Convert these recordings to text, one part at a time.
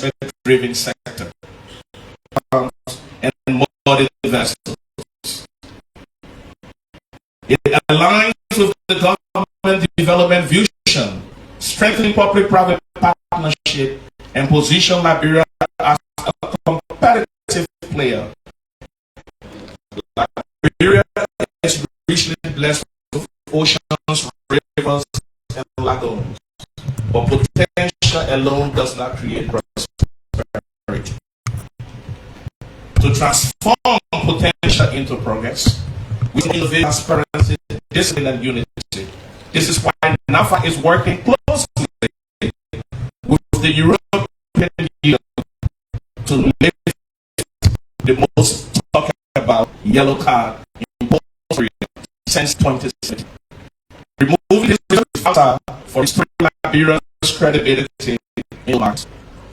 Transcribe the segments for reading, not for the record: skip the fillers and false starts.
investment-driven sector and modern vessels. It aligns with the government development vision, strengthening public-private partnership, and position Liberia as a competitive player. Liberia is richly blessed with oceans, rivers, and lagoons, but potential alone does not create prosperity. To transform potential into progress, we need innovation, transparency, discipline, and unity. This is why NAFA is working closely with the European Union to lift the most talked about yellow card in Korea since 2016. Removing this factor for restoring Liberia's credibility in markets,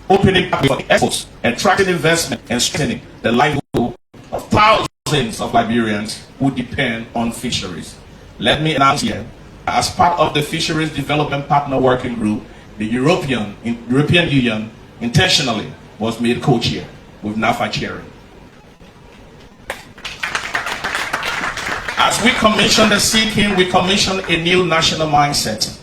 opening up for exports, attracting investment, and strengthening the livelihood of thousands of Liberians who depend on fisheries. Let me announce here, as part of the Fisheries Development Partner Working Group, the European Union intentionally was made co-chair, with NAFA chairing. As we commission the Seeko, we commission a new national mindset,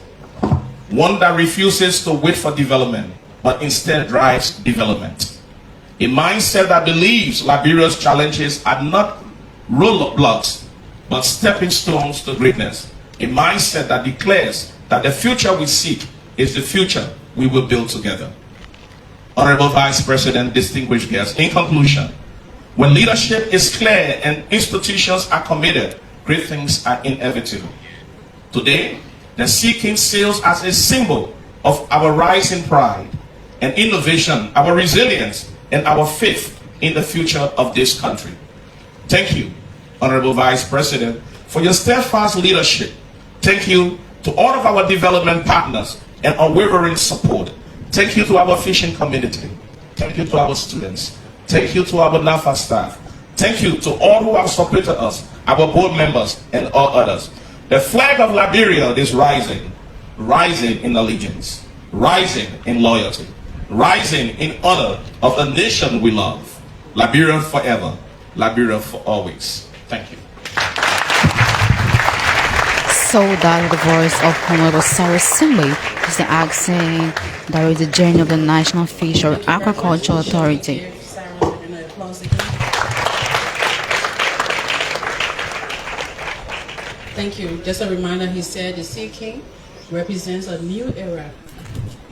one that refuses to wait for development, but instead drives development. A mindset that believes Liberia's challenges are not roadblocks, but stepping stones to greatness. A mindset that declares that the future we seek is the future we will build together. Honorable Vice President, distinguished guests, in conclusion, when leadership is clear and institutions are committed, great things are inevitable. Today, the Seeko sails as a symbol of our rising pride and innovation, our resilience, and our faith in the future of this country. Thank you, Honorable Vice President, for your steadfast leadership. Thank you to all of our development partners and unwavering support. Thank you to our fishing community. Thank you to our students. Thank you to our NAFA staff. Thank you to all who have supported us, our board members, and all others. The flag of Liberia is rising, rising in allegiance, rising in loyalty, rising in honor of the nation we love. Liberia forever, Liberia for always. Thank you. So that the voice of Honorable Sarah Simbe is the acting director general of the National Fish or Aquaculture Authority. Thank you. Just a reminder, he said the Seeko represents a new era.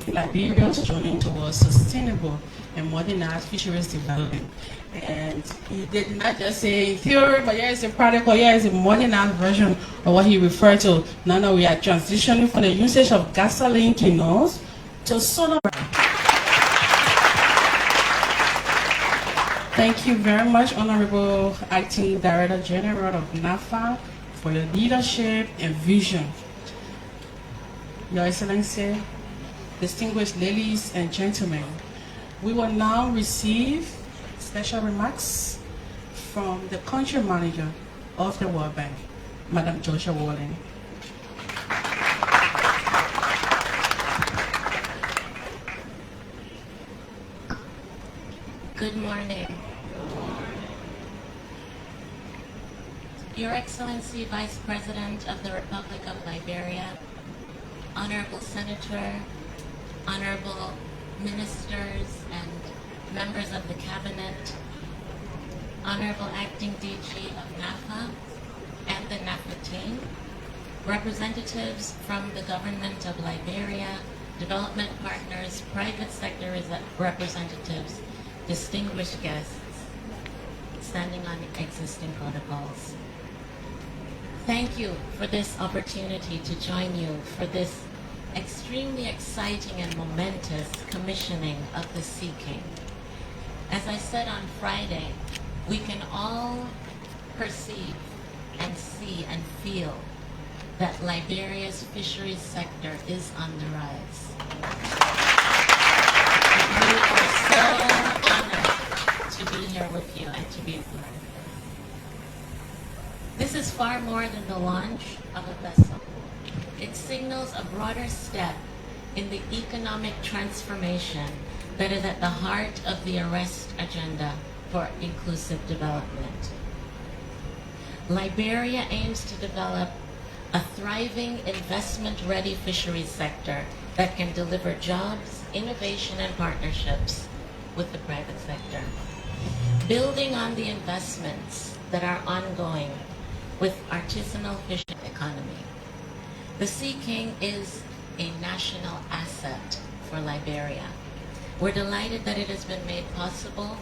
Liberia's journey towards sustainable and modernized fisheries development. And he did not just say in theory, but here is a practical, here is a modernized version of what he referred to. Now we are transitioning from the usage of gasoline canoes to solar. Thank you very much, Honorable Acting Director General of NAFA, for your leadership and vision. Your Excellency, distinguished ladies and gentlemen, we will now receive special remarks from the country manager of the World Bank, Madam Joshua Walling. Good morning. Your Excellency, Vice President of the Republic of Liberia, Honorable Senator, Honorable Ministers and members of the Cabinet, Honorable Acting DG of NAFA and the NAFA team, representatives from the Government of Liberia, development partners, private sector representatives, distinguished guests, standing on existing protocols. Thank you for this opportunity to join you for this extremely exciting and momentous commissioning of the Seeko. As I said on Friday, we can all perceive and see and feel that Liberia's fisheries sector is on the rise. We are so honored to be here with you and to be a part of it. This is far more than the launch of a vessel. It signals a broader step in the economic transformation that is at the heart of the Arrest agenda for inclusive development. Liberia aims to develop a thriving, investment-ready fisheries sector that can deliver jobs, innovation, and partnerships with the private sector. Building on the investments that are ongoing with artisanal fishing economy. The Sea King is a national asset for Liberia. We're delighted that it has been made possible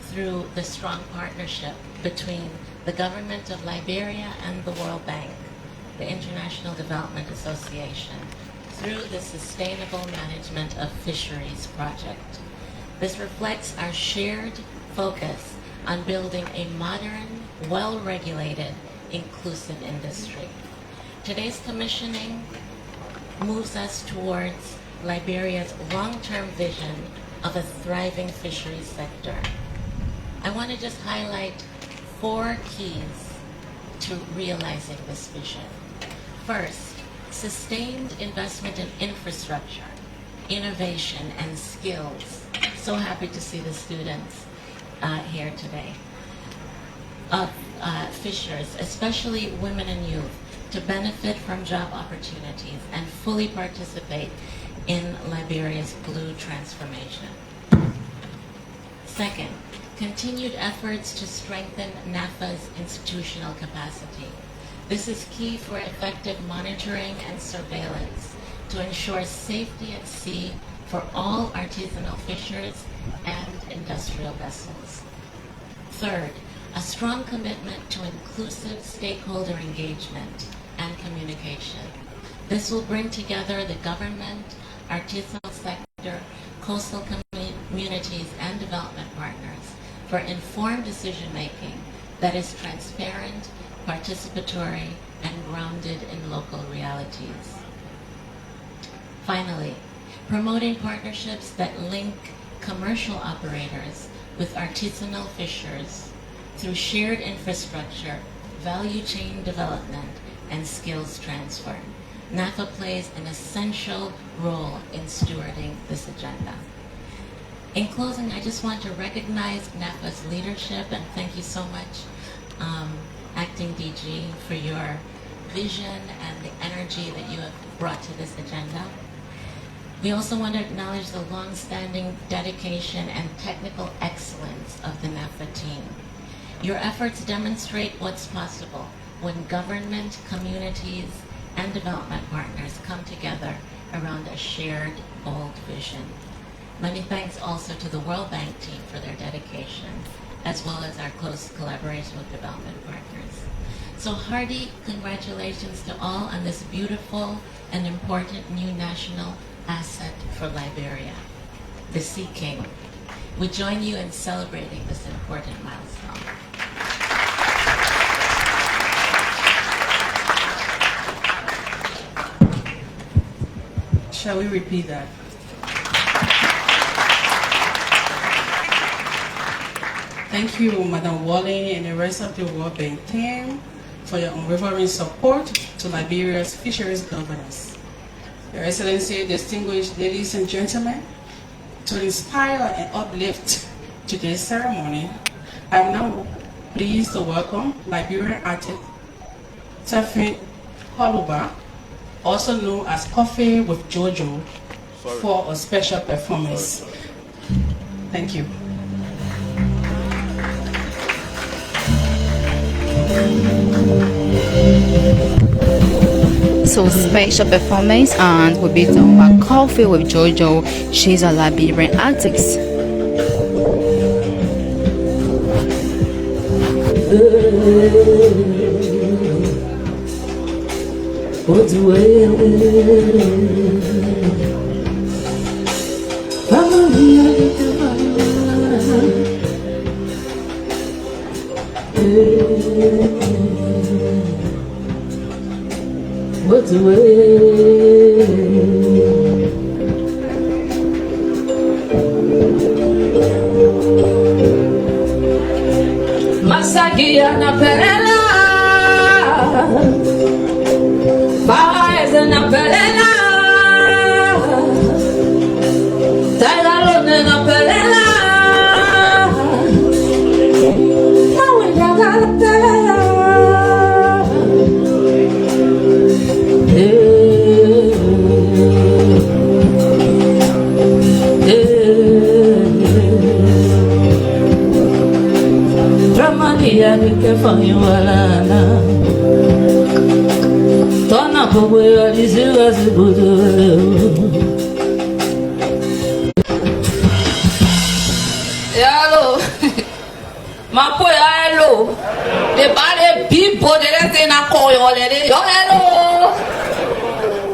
through the strong partnership between the government of Liberia and the World Bank, the International Development Association, through the Sustainable Management of Fisheries project. This reflects our shared focus on building a modern, well-regulated, inclusive industry. Today's commissioning moves us towards Liberia's long-term vision of a thriving fisheries sector. I want to just highlight 4 keys to realizing this vision. First, sustained investment in infrastructure, innovation, and skills. So happy to see the students here today. Of fishers, especially women and youth, to benefit from job opportunities and fully participate in Liberia's blue transformation. Second, continued efforts to strengthen NAFA's institutional capacity. This is key for effective monitoring and surveillance to ensure safety at sea for all artisanal fishers and industrial vessels. Third, a strong commitment to inclusive stakeholder engagement and communication. This will bring together the government, artisanal sector, coastal communities, and development partners for informed decision-making that is transparent, participatory, and grounded in local realities. Finally, promoting partnerships that link commercial operators with artisanal fishers through shared infrastructure, value chain development, and skills transfer. NAFA plays an essential role in stewarding this agenda. In closing, I just want to recognize NAFA's leadership and thank you so much, Acting DG, for your vision and the energy that you have brought to this agenda. We also want to acknowledge the long-standing dedication and technical excellence of the NAFA team. Your efforts demonstrate what's possible when government, communities, and development partners come together around a shared, bold vision. Many thanks also to the World Bank team for their dedication, as well as our close collaboration with development partners. So hearty congratulations to all on this beautiful and important new national asset for Liberia, the Sea King. We join you in celebrating this important milestone. Shall we repeat that? Thank you, Madam Wally and the rest of the World Bank team for your unwavering support to Liberia's fisheries governance. Your Excellency, distinguished ladies and gentlemen, to inspire and uplift today's ceremony, I am now pleased to welcome Liberian artist Tefi Holuba, also known as Coffee with Jojo, for a special performance. Thank you. So special performance and will be done by Coffee with Jojo. She's a Liberian artist. What's away? Masagia na perela, faz na perela, tá galonena fangi walana. Tona pogo ya disiwa zibudu. Hello. Mapo ya hello. The body people they na call you already. Yo hello.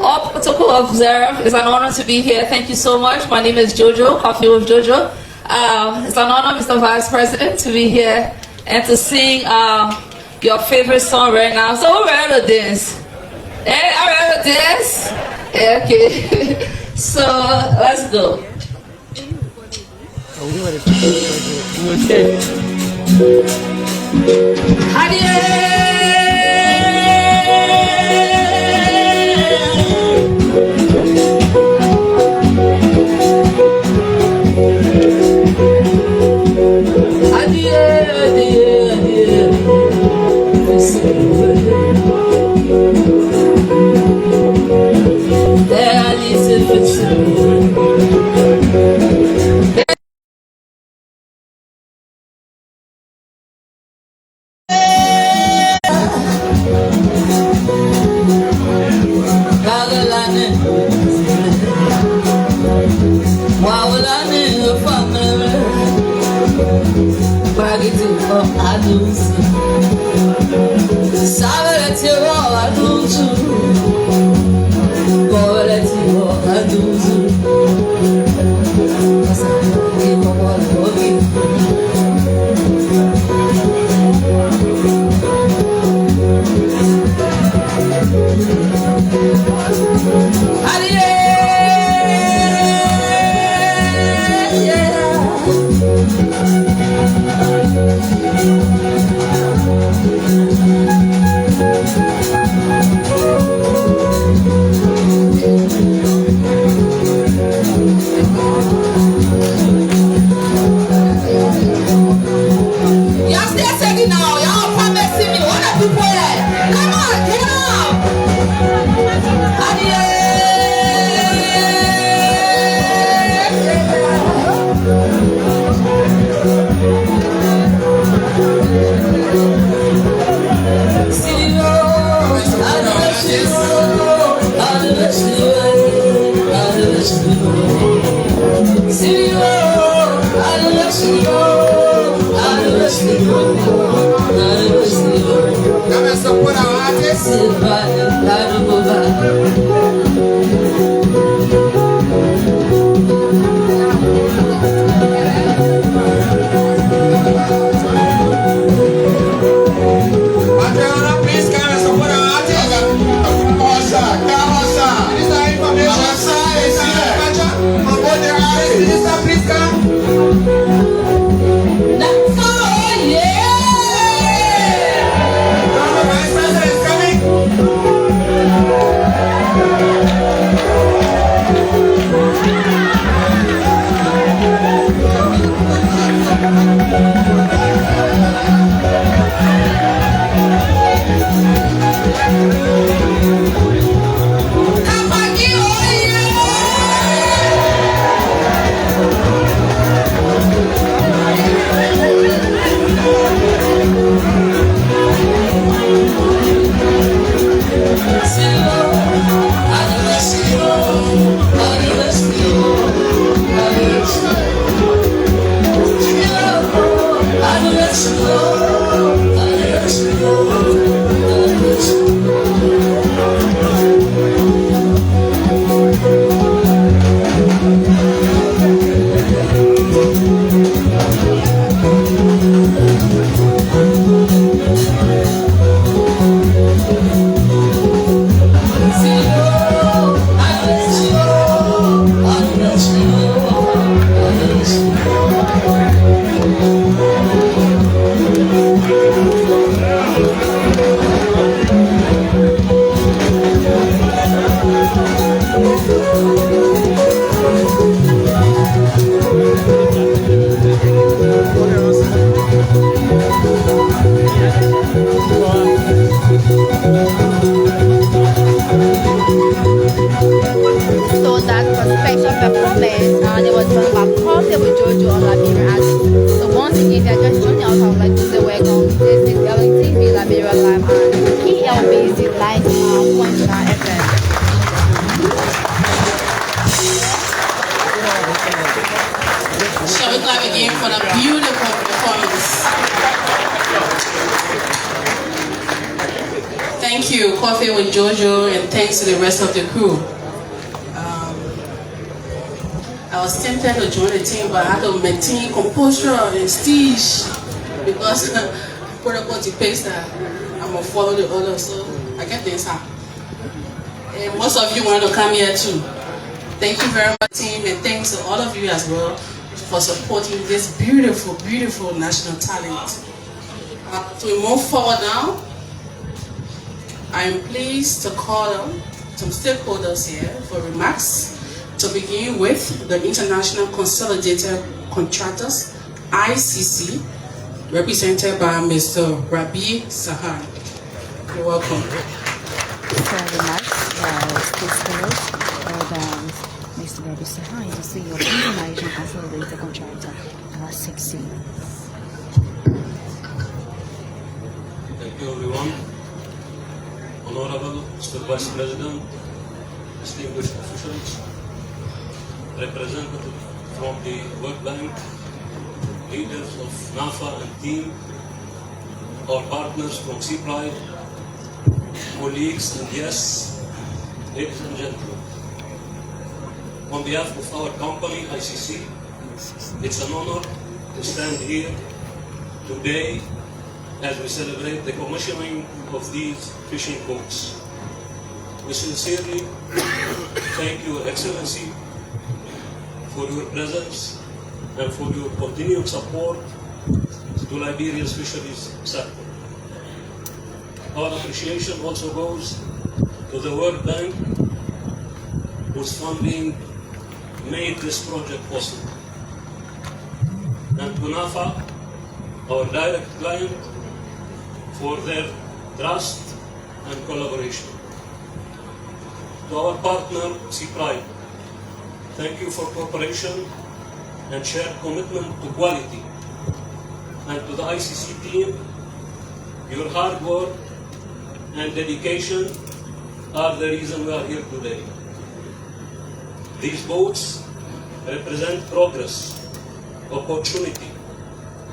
All protocol observed. It's an honor to be here. Thank you so much. My name is Jojo, Coffee with Jojo. It's an honor, Mr. Vice President, to be here and to sing your favorite song right now. So we're ready to dance. Hey, are you ready to dance? Yeah, okay. So let's go. So once again, they're just joining us. I would like to say welcome. This is Ellen clap again for the beautiful performance. Thank you, Coffee with Jojo, and thanks to the rest of the crew. I was tempted to join the team, but I had to maintain composure and stage because protocol dictates that I'm gonna follow the order, so I get things happen. And most of you wanted to come here too. Thank you very much, team, and thanks to all of you as well for supporting this beautiful, beautiful national talent. To move forward now, I am pleased to call on some stakeholders here for remarks. To begin with, the International Consolidated Contractors, ICC, represented by Mr. Rabi Sahar. You're welcome. For remarks, stakeholders, Mr. Rabi Sahar, the CEO of International Consolidated Contractor, ICC. Thank you, everyone. Honorable Mr. Vice President, distinguished officials, representatives from the World Bank, leaders of NAFA and team, our partners from Seeko, colleagues and guests, ladies and gentlemen. On behalf of our company, ICC, it's an honor to stand here today as we celebrate the commissioning of these fishing boats. We sincerely thank Your Excellency for your presence and for your continued support to Liberia's fisheries sector. Our appreciation also goes to the World Bank, whose funding made this project possible, and to NAFA, our direct client, for their trust and collaboration. To our partner, Seeko, thank you for cooperation and shared commitment to quality. And to the ICC team, your hard work and dedication are the reason we are here today. These boats represent progress, opportunity,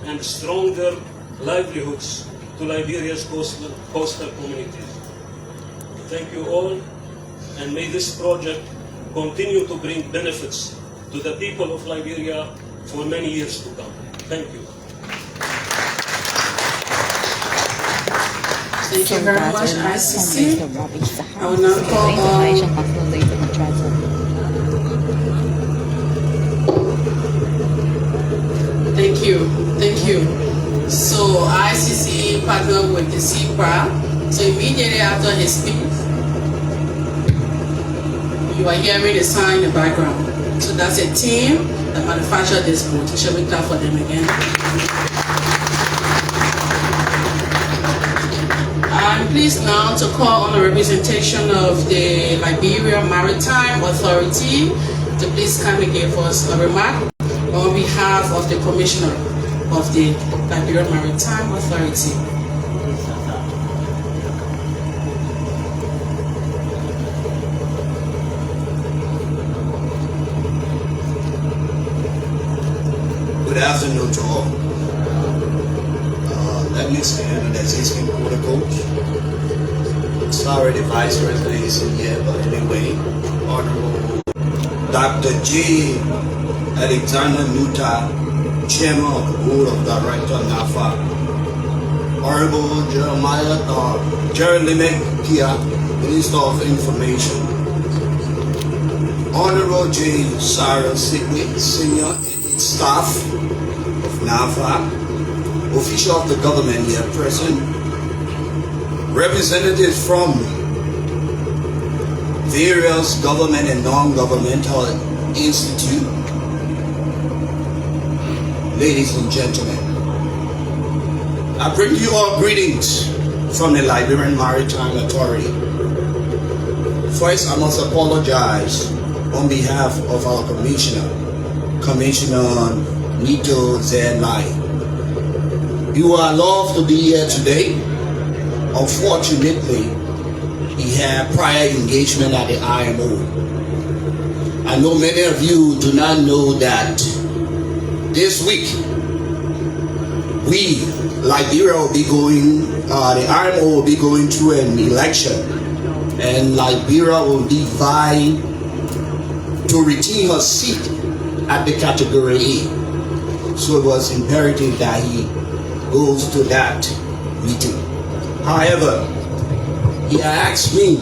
and stronger livelihoods to Liberia's coastal communities. Thank you all, and may this project continue to bring benefits to the people of Liberia for many years to come. Thank you. Thank you very much, ICC. I will now call on Thank you. So ICC partnered with the Seeko. So immediately after his speech, you are hearing the sound in the background. So that's a team that manufactured this boat. Shall we clap for them again? I'm pleased now to call on the representation of the Liberia Maritime Authority to please come and give us a remark on behalf of the Commissioner of the Liberia Maritime Authority. Good afternoon to all. Let me stand the existing protocols. Sorry the Vice President isn't here, but anyway, Honorable Dr. J. Alexander Nuta, Chairman of the Board of Directors, NAFA. Honorable Jeremy Kia, Minister of Information. Honorable J. Sarah Sidney, Senior Staff of NAFA, official of the government here present, representatives from various government and non-governmental institutes, ladies and gentlemen. I bring you all greetings from the Liberian Maritime Authority. First, I must apologize on behalf of our Commissioner Nito Zenlai. You are loved to be here today. Unfortunately, he had prior engagement at the IMO. I know many of you do not know that this week, we, Liberia, will be going, the IMO will be going through an election, and Liberia will be vying to retain her seat at the category A. So it was imperative that he goes to that meeting. However, he asked me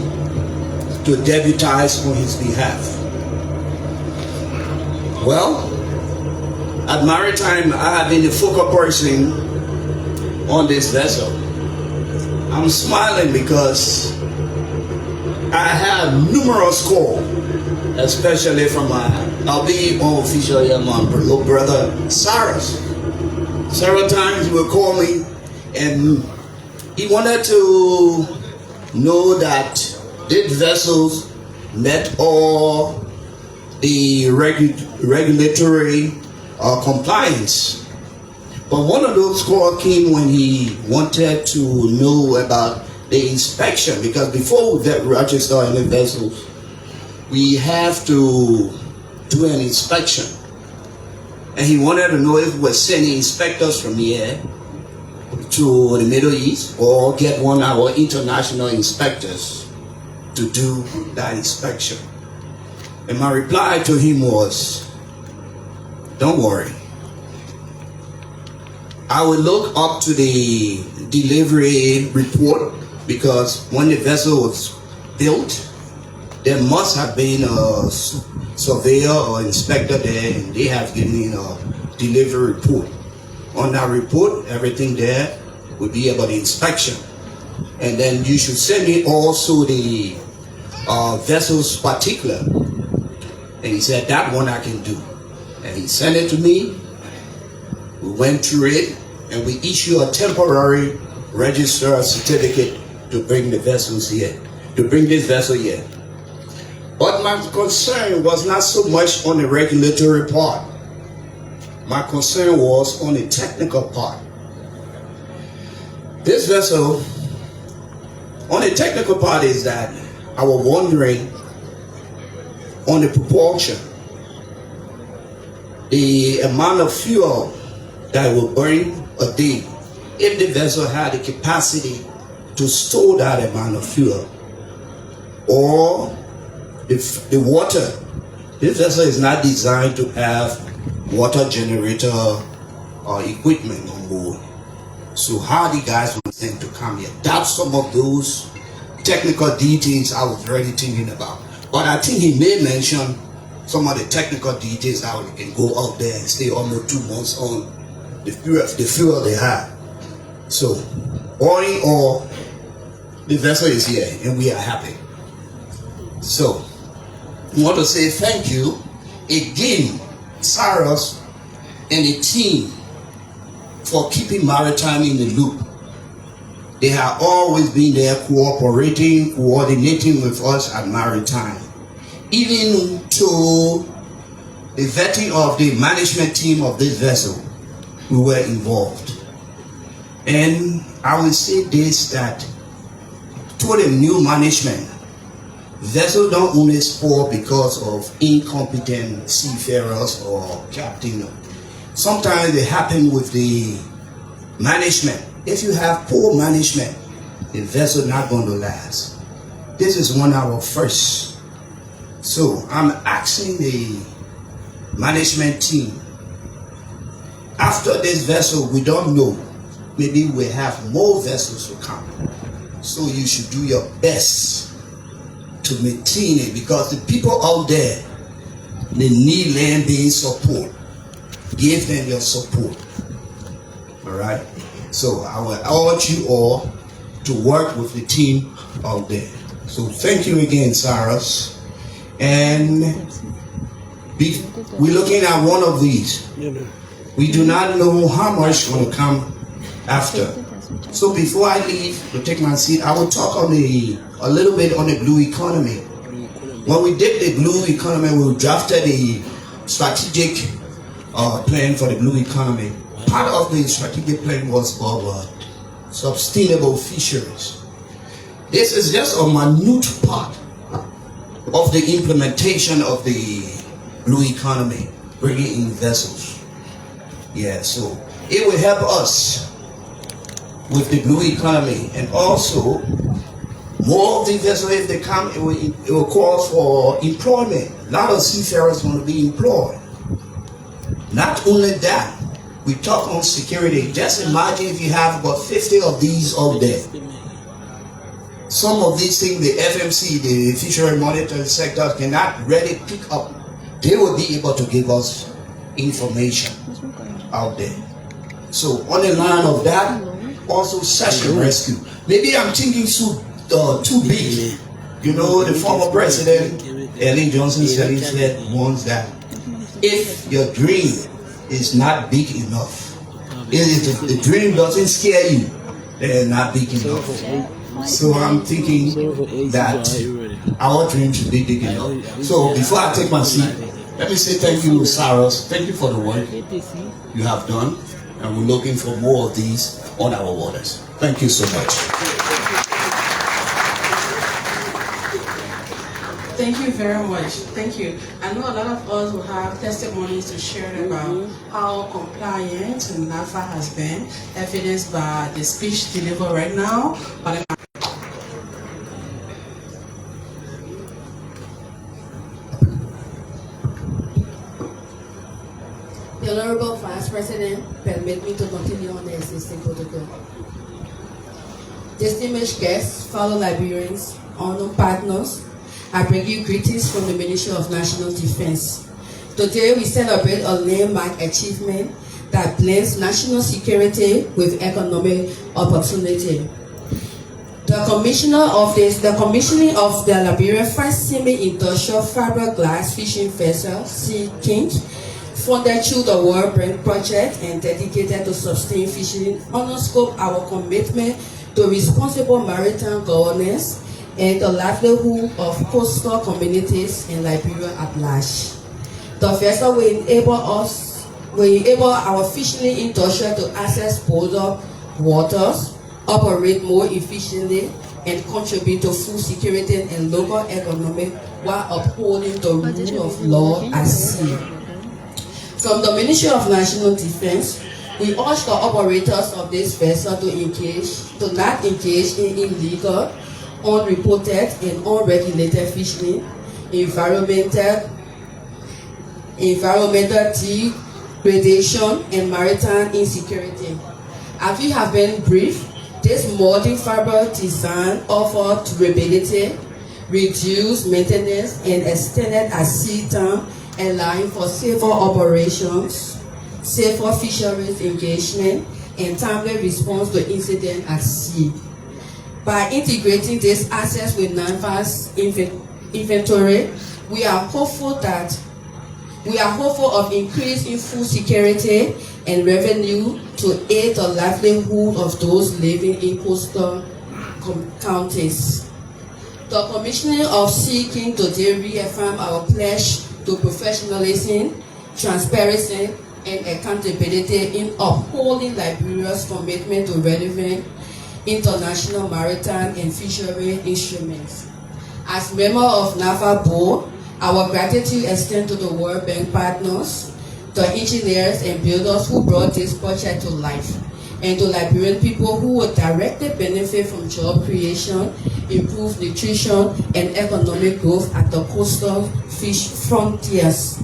to deputize on his behalf. Well, at Maritime, I have been the focal person on this vessel. I'm smiling because I have numerous calls, especially from my albeit unofficial young man, little brother Cyrus. Several times he would call me and he wanted to know that these vessels met all the regulatory compliance. But one of those calls came when he wanted to know about the inspection, because before we register any vessels, we have to do an inspection. And he wanted to know if we're sending inspectors from here to the Middle East or get one of our international inspectors to do that inspection. And my reply to him was, don't worry. I will look up to the delivery report, because when the vessel was built, there must have been a surveyor or inspector there, and they have given me a delivery report. On that report, everything there would be about the inspection. And then you should send me also the vessel's particular. And he said, that one I can do. And he sent it to me. We went through it, and we issue a temporary register certificate to bring the vessels here, to bring this vessel here. But my concern was not so much on the regulatory part. My concern was on the technical part. This vessel, on the technical part, is that I was wondering on the propulsion, the amount of fuel that will burn a day, if the vessel had the capacity to store that amount of fuel, or if the water, this vessel is not designed to have water generator or equipment on board. So how the guys were sent to come here? That's some of those technical details I was already thinking about. But I think he may mention some of the technical details, how they can go out there and stay almost 2 months on the fuel they have. So all in all, the vessel is here and we are happy. So I want to say thank you again, Cyrus and the team, for keeping Maritime in the loop. They have always been there cooperating, coordinating with us at Maritime. Even to the vetting of the management team of this vessel, we were involved. And I will say this, that to the new management, vessels don't only spoil because of incompetent seafarers or captain. Sometimes they happen with the management. If you have poor management, the vessel not going to last. This is one of our first. So I'm asking the management team, after this vessel, we don't know, maybe we have more vessels to come. So you should do your best to maintain it, because the people out there, they need land-based support. Give them your support. All right. So I will urge you all to work with the team out there. So thank you again, Cyrus. And we're looking at one of these. We do not know how much will come after. So before I leave to take my seat, I will talk on a little bit on the blue economy. When we did the blue economy, we drafted a strategic plan for the blue economy. Part of the strategic plan was for sustainable fisheries. This is just a minute part of the implementation of the blue economy, bringing in vessels. Yeah, so it will help us with the blue economy, and also more of the vessels, if they come, it will call for employment. A lot of seafarers want to be employed. Not only that, we talk on security. Just imagine if you have about 50 of these out there. Some of these things, the FMC, the fishery monitoring sector, cannot really pick up. They will be able to give us information out there. So on the line of that, also search and rescue. Maybe I'm thinking too big. You know, the former president, Ellen Johnson said once that if your dream is not big enough, if the dream doesn't scare you, then not big enough. So I'm thinking that our dream should be big enough. So before I take my seat, let me say thank you, Cyrus. Thank you for the work you have done, and we're looking for more of these on our waters. Thank you so much. Thank you very much. Thank you. I know a lot of us will have testimonies to share about how compliant NAFA has been, evidenced by the speech delivered right now. But The Honorable Vice President, permit me to continue on the existing protocol. Distinguished guests, fellow Liberians, honored partners, I bring you greetings from the Ministry of National Defense. Today we celebrate a landmark achievement that blends national security with economic opportunity. The commissioning of the Liberia first semi-industrial fiberglass fishing vessel, Seeko, funded through the World Bank project and dedicated to sustain fishing, underscore our commitment to responsible maritime governance and the livelihood of coastal communities in Liberia at large. The vessel will enable our fishing industry to access bolder waters, operate more efficiently, and contribute to food security and local economy while upholding the rule of law at sea. From the Ministry of National Defense, we urge the operators of this vessel to not engage in illegal, unreported, and unregulated fishing, environmental degradation, and maritime insecurity. As we have been briefed, this modern fiber design offers durability, reduced maintenance, and extended at sea time, allowing for safer operations, safer fisheries engagement, and timely response to incidents at sea. By integrating these assets with NAFA's inventory, we are hopeful of increase in food security and revenue to aid the livelihood of those living in coastal counties. The commissioning of Seeko today reaffirms our pledge to professionalism, transparency, and accountability in upholding Liberia's commitment to relevant international maritime and fishery instruments. As member of NAFA board, our gratitude extends to the World Bank partners, the engineers and builders who brought this project to life, and to Liberian people who will directly benefit from job creation, improved nutrition, and economic growth at the coastal fish frontiers.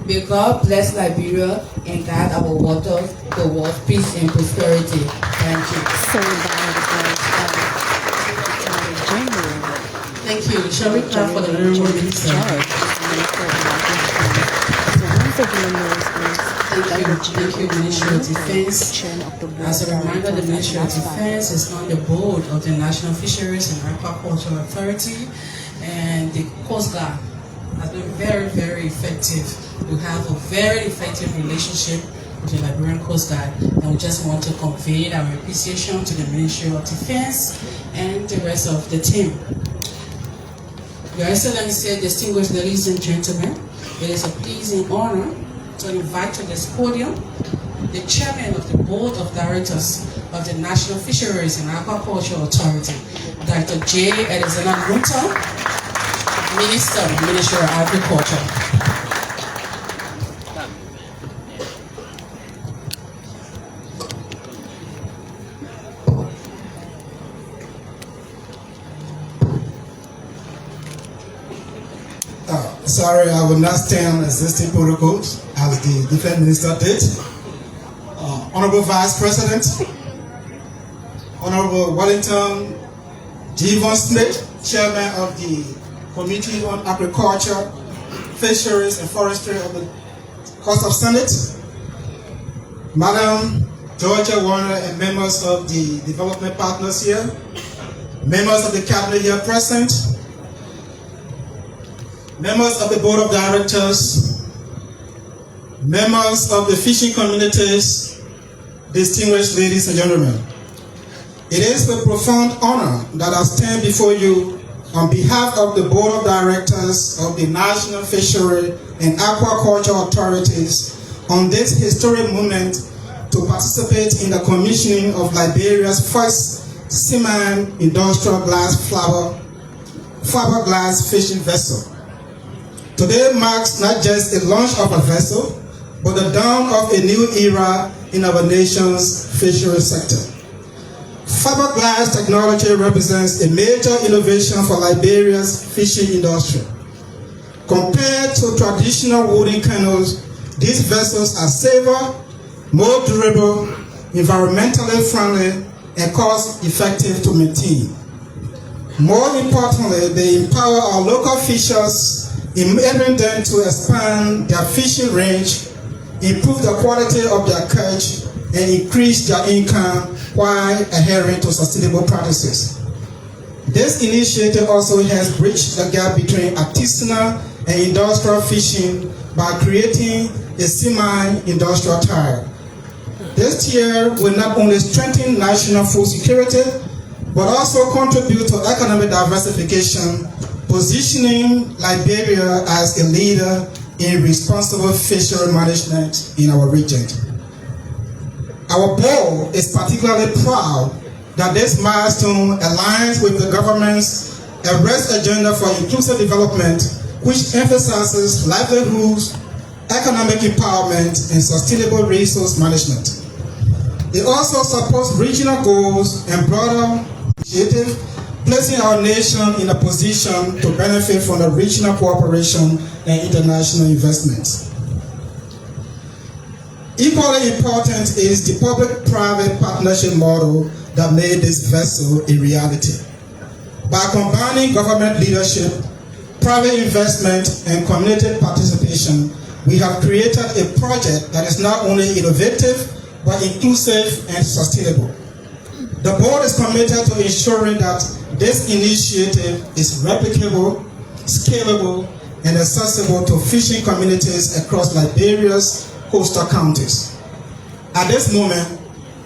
May God bless Liberia and guide our waters towards peace and prosperity. Thank you. Thank you. Shall we clap for the Honorable Minister? Thank you, Ministry of Defense. As a reminder, the Ministry of Defense is on the board of the National Fisheries and Aquaculture Authority, and the Coast Guard has been very, very effective. We have a very effective relationship with the Liberian Coast Guard, and we just want to convey our appreciation to the Ministry of Defense and the rest of the team. Your Excellency, distinguished ladies and gentlemen, it is a pleasing honor to invite to this podium the Chairman of the Board of Directors of the National Fisheries and Aquaculture Authority, Dr. J. Alexander Muta, Minister, Ministry of Agriculture. sorry, I will not stand existing protocols as the Defense Minister did. Honorable Vice President, Honorable Wellington G. Von Smith, Chairman of the Committee on Agriculture, Fisheries and Forestry of the House of Senate, Madam Georgia Warner and members of the development partners here, members of the cabinet here present, members of the board of directors, members of the fishing communities, distinguished ladies and gentlemen. It is with profound honor that I stand before you on behalf of the board of directors of the National Fishery and Aquaculture Authorities on this historic moment to participate in the commissioning of Liberia's first seaman industrial glass fiberglass fishing vessel. Today marks not just the launch of a vessel, but the dawn of a new era in our nation's fishery sector. Fiberglass technology represents a major innovation for Liberia's fishing industry. Compared to traditional wooden canoes, these vessels are safer, more durable, environmentally friendly, and cost-effective to maintain. More importantly, they empower our local fishers, enabling them to expand their fishing range, improve the quality of their catch, and increase their income while adhering to sustainable practices. This initiative also has bridged the gap between artisanal and industrial fishing by creating a semi-industrial tire. This tier will not only strengthen national food security, but also contribute to economic diversification, positioning Liberia as a leader in responsible fishery management in our region. Our board is particularly proud that this milestone aligns with the government's arrest agenda for inclusive development, which emphasizes livelihoods, economic empowerment, and sustainable resource management. It also supports regional goals and broader initiatives, placing our nation in a position to benefit from the regional cooperation and international investments. Equally important is the public-private partnership model that made this vessel a reality. By combining government leadership, private investment, and community participation, we have created a project that is not only innovative, but inclusive and sustainable. The board is committed to ensuring that this initiative is replicable, scalable, and accessible to fishing communities across Liberia's coastal counties. At this moment,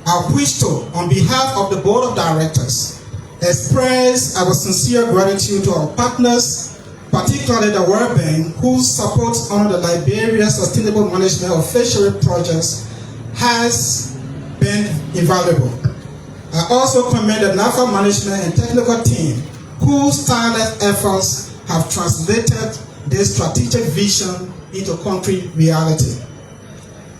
I wish to, on behalf of the board of directors, express our sincere gratitude to our partners, particularly the World Bank, whose support on the Liberia Sustainable Management of Fishery Projects has been invaluable. I also commend the NAFA management and technical team, whose tireless efforts have translated this strategic vision into concrete reality.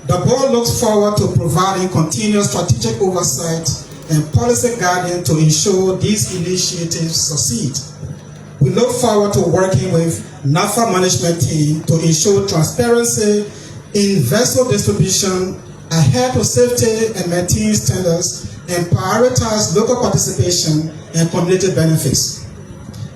The board looks forward to providing continuous strategic oversight and policy guidance to ensure these initiatives succeed. We look forward to working with NAFA management team to ensure transparency in vessel distribution, adhere to safety and maintain standards, and prioritize local participation and community benefits.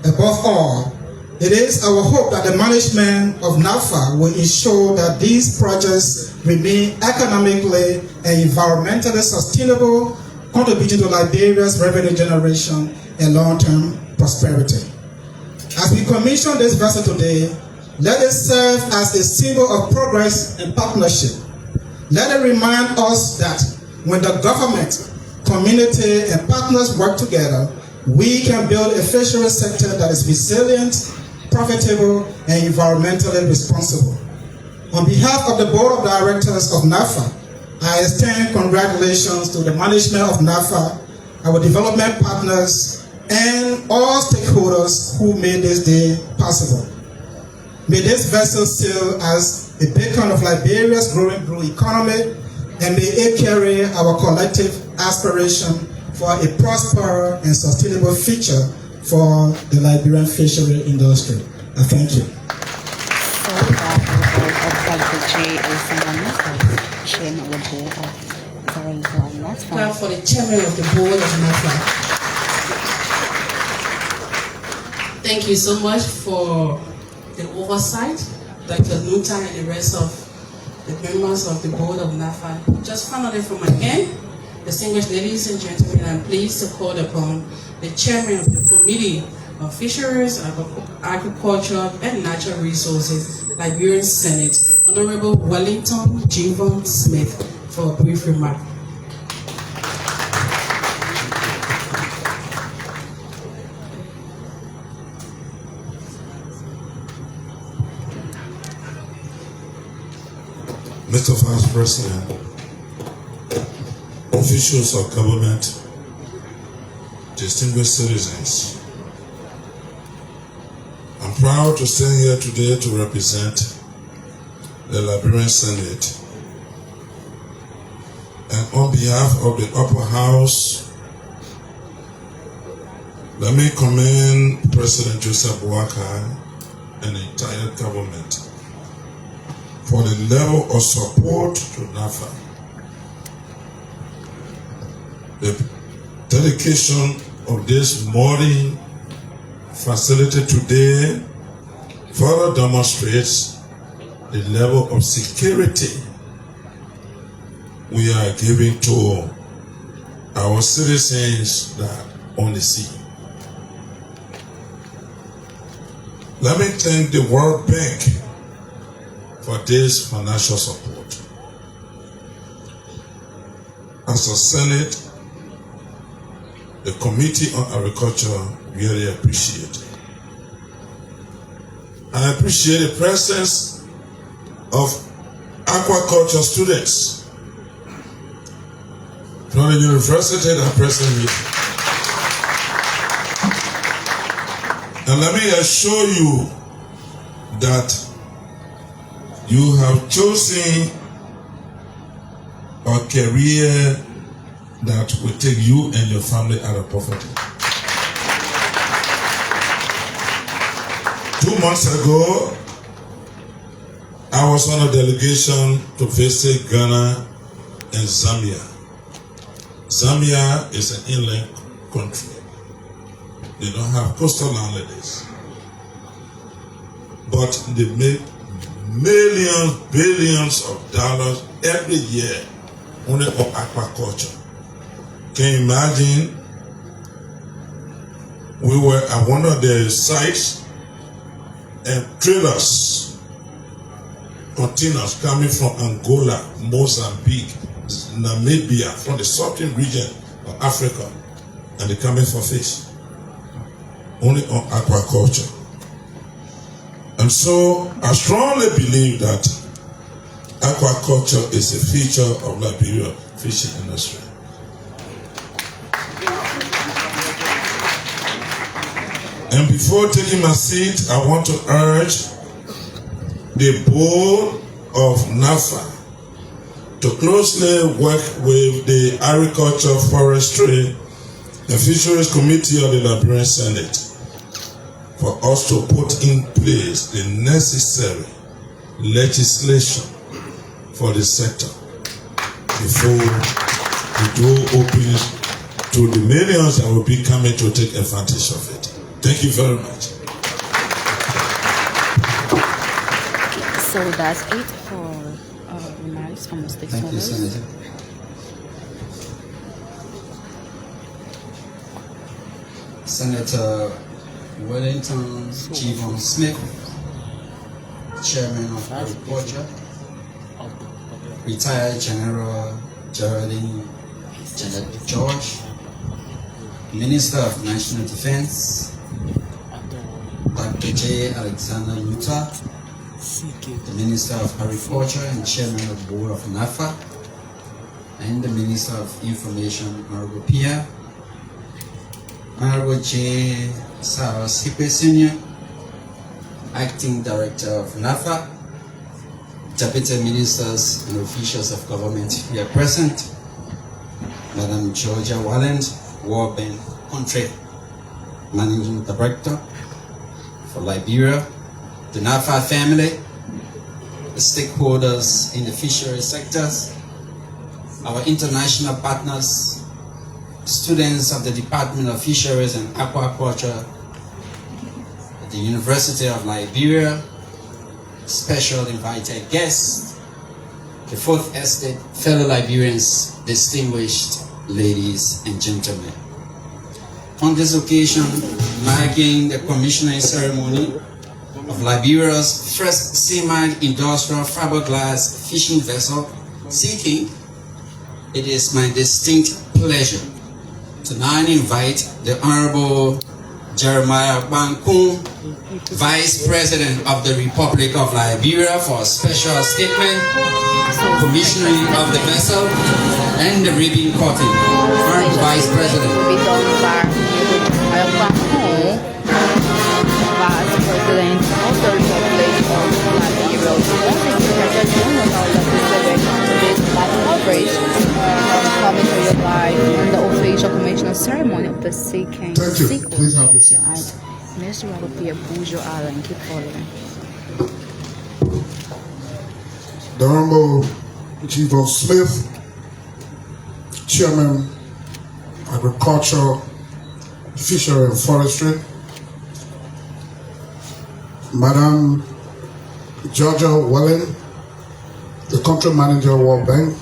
Above all, it is our hope that the management of NAFA will ensure that these projects remain economically and environmentally sustainable, contributing to Liberia's revenue generation and long-term prosperity. As we commission this vessel today, let it serve as a symbol of progress and partnership. Let it remind us that when the government, community, and partners work together, we can build a fishery sector that is resilient, profitable, and environmentally responsible. On behalf of the board of directors of NAFA, I extend congratulations to the management of NAFA, our development partners, and all stakeholders who made this day possible. May this vessel serve as a beacon of Liberia's growing blue economy, and may it carry our collective aspiration for a prosperous and sustainable future for the Liberian fishery industry. I thank you. she is someone else, chairman of the board of directors of NAFA. Clap for the chairman of the board of NAFA. Thank you so much for the oversight, Dr. Nuta and the rest of the members of the board of NAFA. Just finally from my end, distinguished ladies and gentlemen, I'm pleased to call upon the chairman of the Committee of Fisheries, Agriculture and Natural Resources, Liberian Senate, Honorable Wellington Javon Smith, for a brief remark. Mr. Vice President, officials of government, distinguished citizens, I'm proud to stand here today to represent the Liberian Senate. And on behalf of the upper house, let me commend President Joseph Boakai and the entire government for the level of support to NAFA. The dedication of this morning facility today further demonstrates the level of security we are giving to our citizens that on the sea. Let me thank the World Bank for this financial support. As a Senate, the Committee on Agriculture really appreciate it. I appreciate the presence of aquaculture students from the university that are present here. And let me assure you that you have chosen a career that will take you and your family out of poverty. 2 months ago, I was on a delegation to visit Ghana and Zambia. Zambia is an inland country. They don't have coastal land like this. But they make millions, billions of dollars every year only on aquaculture. Can you imagine? We were at one of the sites and trailers, containers coming from Angola, Mozambique, Namibia, from the southern region of Africa, and they're coming for fish. Only on aquaculture. And so I strongly believe that aquaculture is a feature of Liberia fishing industry. And before taking my seat, I want to urge the board of NAFA to closely work with the Agriculture, Forestry, and Fisheries Committee of the Liberian Senate for us to put in place the necessary legislation for the sector before the door opens to the millions that will be coming to take advantage of it. Thank you very much. So that's it for remarks from the stakeholders. Thank you, Senator. Senator Wellington Javon Smith, Chairman of Agriculture, retired General Geraldine Janet George, Minister of National Defense, Dr. J. Alexander Utah, the Minister of Agriculture and Chairman of the Board of NAFA, and the Minister of Information, Honorable Pier, Honorable J. Sarah Seeko Sr., Acting Director of NAFA, Deputy Ministers and officials of government here present, Madam Georgia Walland, World Bank Country Managing Director for Liberia, the NAFA family, the stakeholders in the fishery sectors, our international partners, students of the Department of Fisheries and Aquaculture at the University of Liberia, special invited guests, the Fourth Estate, fellow Liberians, distinguished ladies and gentlemen. On this occasion, marking the commissioning ceremony of Liberia's first semi-industrial fiberglass fishing vessel, Seeko, it is my distinct pleasure to now invite the Honorable Jeremiah Koung, Vice President of the Republic of Liberia, for a special statement, commissioning of the vessel, and the ribbon cutting. Honorable Vice President. Vice President of the Republic of Liberia, coverage coming to you live on the official commissioning ceremony of the Seeko. Thank you. Please have your seat. Mesurado Pier, Bujo Island. Keep following. The Honorable Chief of Smith, Chairman, Agriculture, Fishery and Forestry, Madam Georgia Welling, the Country Manager, World Bank,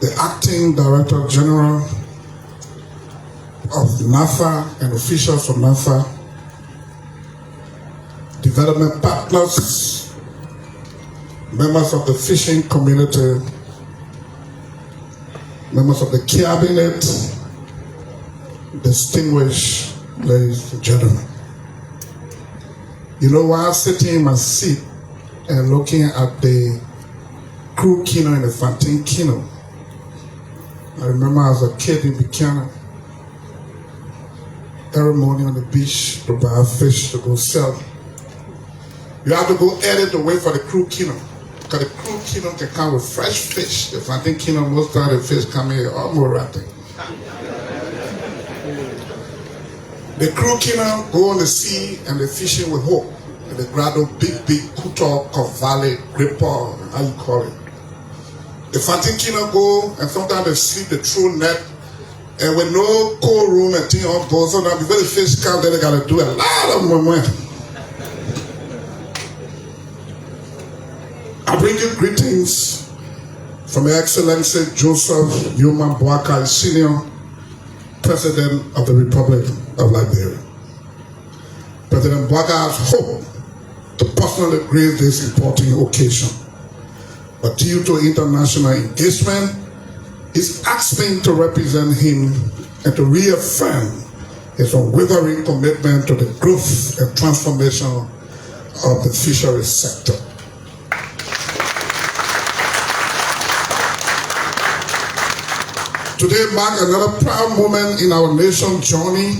the Acting Director General of NAFA and officials from NAFA, development partners, members of the fishing community, members of the cabinet, distinguished ladies and gentlemen. You know, while sitting in my seat and looking at the crew kino and the Fantin kino, I remember as a kid in Buchanan, every morning on the beach to buy fish to go sell. You have to go edit to wait for the crew kino, because the crew kino can come with fresh fish. The Fantin kino, most of the fish come here almost rotten. The crew kino go on the sea and they're fishing with hook. And they grab those big kuto, kovale, gripper, how you call it. The Fantin kino go and sometimes they sleep the true net. And with no cold room and thing on board, so now before the fish come, then they gotta do a lot of movement. I bring you greetings from Your Excellency Joseph Yuma Boakai, Senior President of the Republic of Liberia. President Boakai has hoped to personally grace this important occasion, but due to international engagement, he's asked me to represent him and to reaffirm his unwavering commitment to the growth and transformation of the fisheries sector. Today marks another proud moment in our nation's journey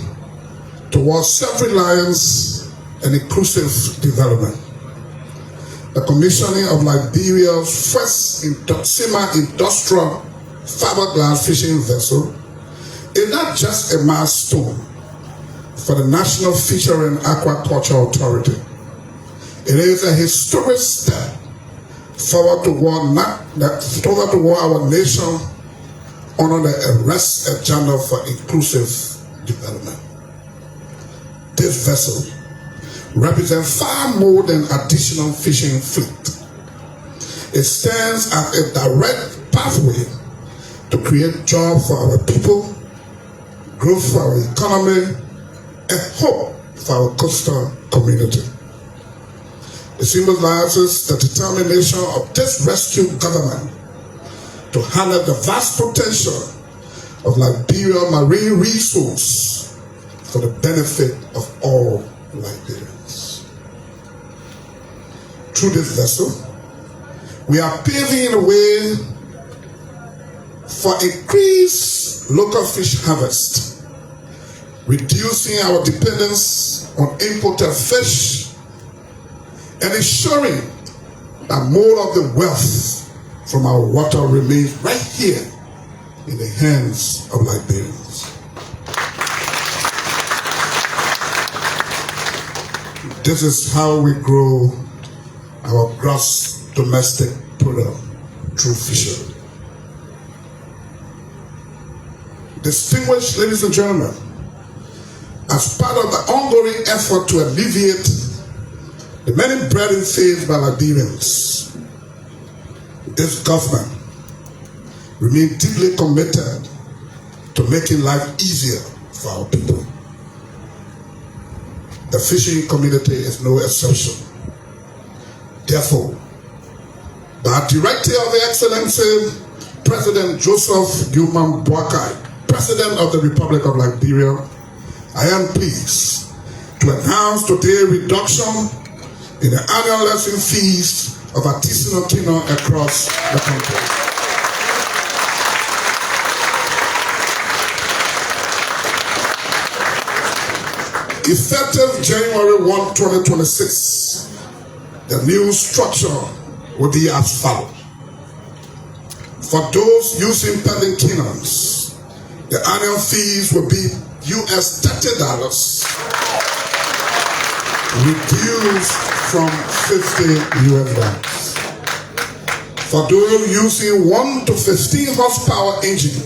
towards self-reliance and inclusive development. The commissioning of Liberia's first semi-industrial fiberglass fishing vessel is not just a milestone for the National Fishery and Aquaculture Authority. It is a historic step forward toward our nation on the arrest agenda for inclusive development. This vessel represents far more than additional fishing fleet. It stands as a direct pathway to create jobs for our people, growth for our economy, and hope for our coastal community. It symbolizes the determination of this rescue government to harness the vast potential of Liberia's marine resource for the benefit of all Liberians. Through this vessel, we are paving the way for increased local fish harvest, reducing our dependence on imported fish, and ensuring that more of the wealth from our water remains right here in the hands of Liberians. This is how we grow our gross domestic product through fishery. Distinguished ladies and gentlemen, as part of the ongoing effort to alleviate the many burdens faced by Liberians, this government remains deeply committed to making life easier for our people. The fishing community is no exception. Therefore, by directive of the Excellency President Joseph Gilman Boakai, President of the Republic of Liberia, I am pleased to announce today reduction in the annual lesson fees of artisanal tuna across the country. Effective January 1, 2026, the new structure will be as follows. For those using pending canoes, the annual fees will be US $30, reduced from $50 US. For those using 1 to 15 horsepower engine,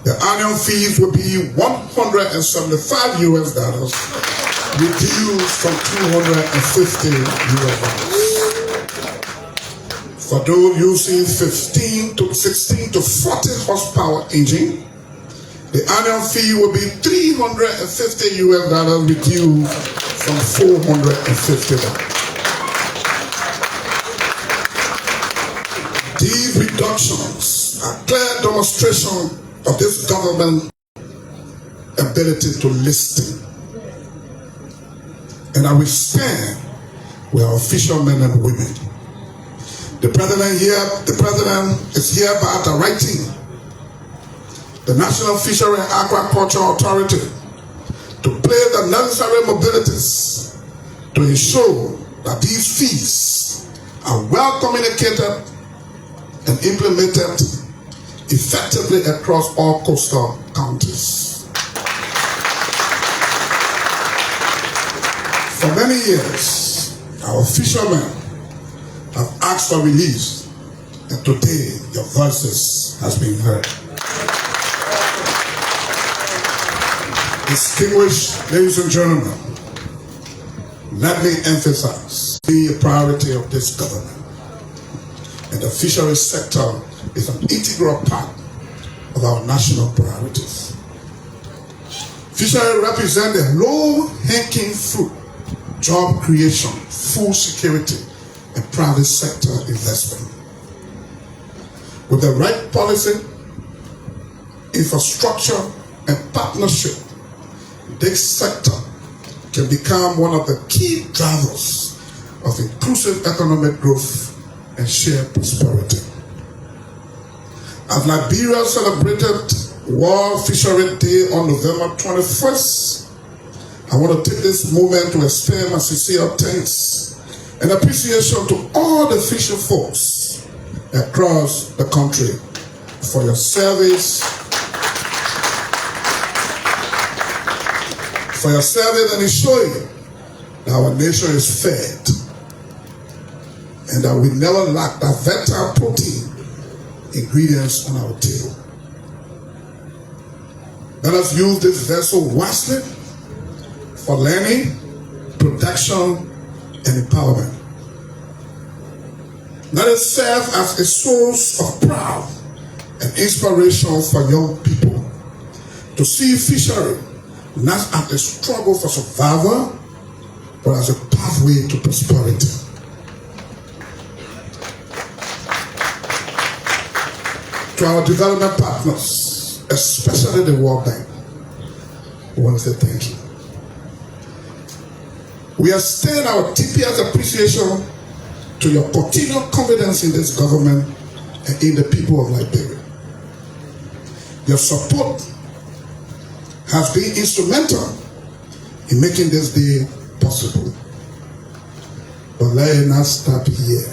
the annual fees will be $175 US, reduced from $250 US. For those using 15 to 16 to 40 horsepower engine, the annual fee will be $350 US, reduced from $450. These reductions are clear demonstration of this government ability to listen. And I will stand with our fishermen and women. The president is hereby directing the National Fishery and Aquaculture Authority to play the necessary mobilities to ensure that these fees are well communicated and implemented effectively across all coastal counties. For many years, our fishermen have asked for release, and today your voices has been heard. Distinguished ladies and gentlemen, let me emphasize the priority of this government, and the fishery sector is an integral part of our national priorities. Fishery represents a low-hanging fruit, job creation, food security, and private sector investment. With the right policy, infrastructure, and partnership, this sector can become one of the key drivers of inclusive economic growth and shared prosperity. As Liberia celebrated World Fishery Day on November 21st, I want to take this moment to extend my sincere thanks and appreciation to all the fishing folks across the country for your service, and ensuring that our nation is fed and that we never lack that vital protein ingredients on our table. Let us use this vessel wisely for learning, protection, and empowerment. Let it serve as a source of pride and inspiration for young people to see fishery not as a struggle for survival, but as a pathway to prosperity. To our development partners, especially the World Bank, we want to say thank you. We extend our deepest appreciation to your continued confidence in this government and in the people of Liberia. Your support has been instrumental in making this day possible. But let it not stop here.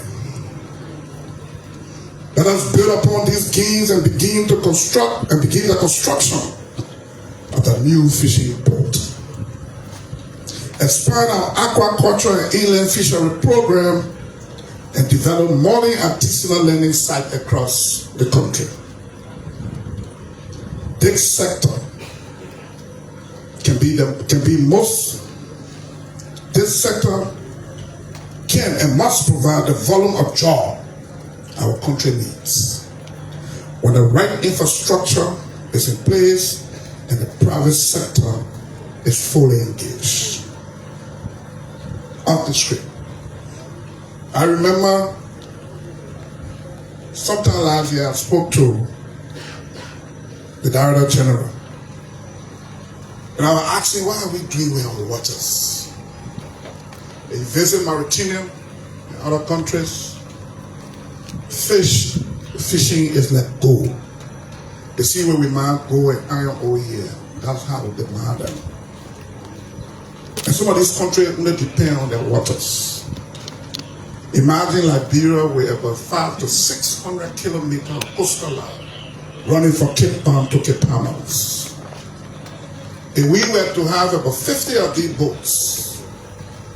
Let us build upon these gains and begin the construction of the new fishing port. Expand our aquaculture and inland fishery program and develop modern artisanal learning sites across the country. This sector this sector can and must provide the volume of job our country needs. When the right infrastructure is in place and the private sector is fully engaged. Off the script. I remember sometime last year I spoke to the Director General. And I was asking, why are we doing well on the waters? They visit Mauritania and other countries. Fishing is like gold. They see where we mine gold and iron ore here. That's how they mine them. And some of these countries only depend on their waters. Imagine Liberia with about 500 to 600 kilometers of coastal line running from Cape Town to Cape Palmas. If we were to have about 50 of these boats,